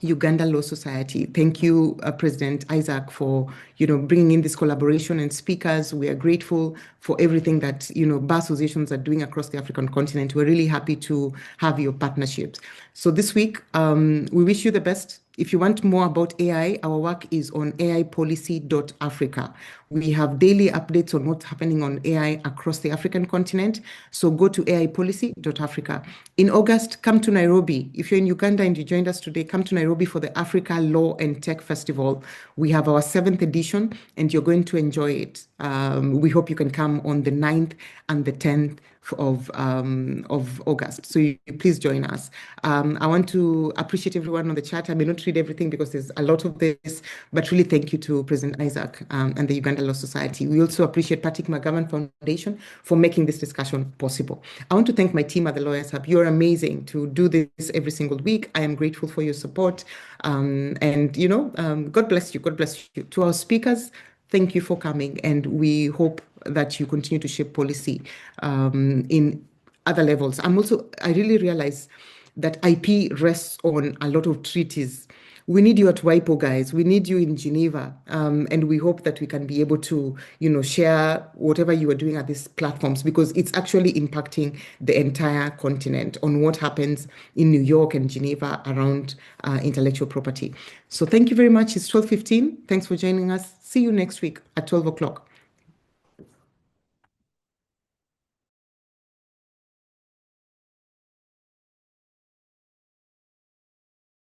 Uganda Law Society. Thank you, President Isaac, for bringing in this collaboration and speakers. We are grateful for everything that bar associations are doing across the African continent. We're really happy to have your partnerships. So this week, we wish you the best. If you want more about AI, our work is on aipolicy.africa. We have daily updates on what's happening on AI across the African continent. So go to aipolicy.africa. In August, come to Nairobi. If you're in Uganda and you joined us today, come to Nairobi for the Africa Law and Tech Festival. We have our 7th edition and you're going to enjoy it. We hope you can come on the 9th and the 10th of August. So please join us. I want to appreciate everyone on the chat. I may not read everything because there's a lot of this, but really thank you to President Isaac and the Uganda Law Society. We also appreciate Patrick McGovern Foundation for making this discussion possible. I want to thank my team at the Lawyers Hub. You're amazing to do this every single week. I am grateful for your support. God bless you. God bless you. To our speakers, thank you for coming, and we hope that you continue to shape policy in other levels. I really realize that IP rests on a lot of treaties. We need you at WIPO, guys. We need you in Geneva. And we hope that we can be able to, share whatever you are doing at these platforms, because it's actually impacting the entire continent on what happens in New York and Geneva around intellectual property. So thank you very much. It's 12:15. Thanks for joining us. See you next week at 12 o'clock.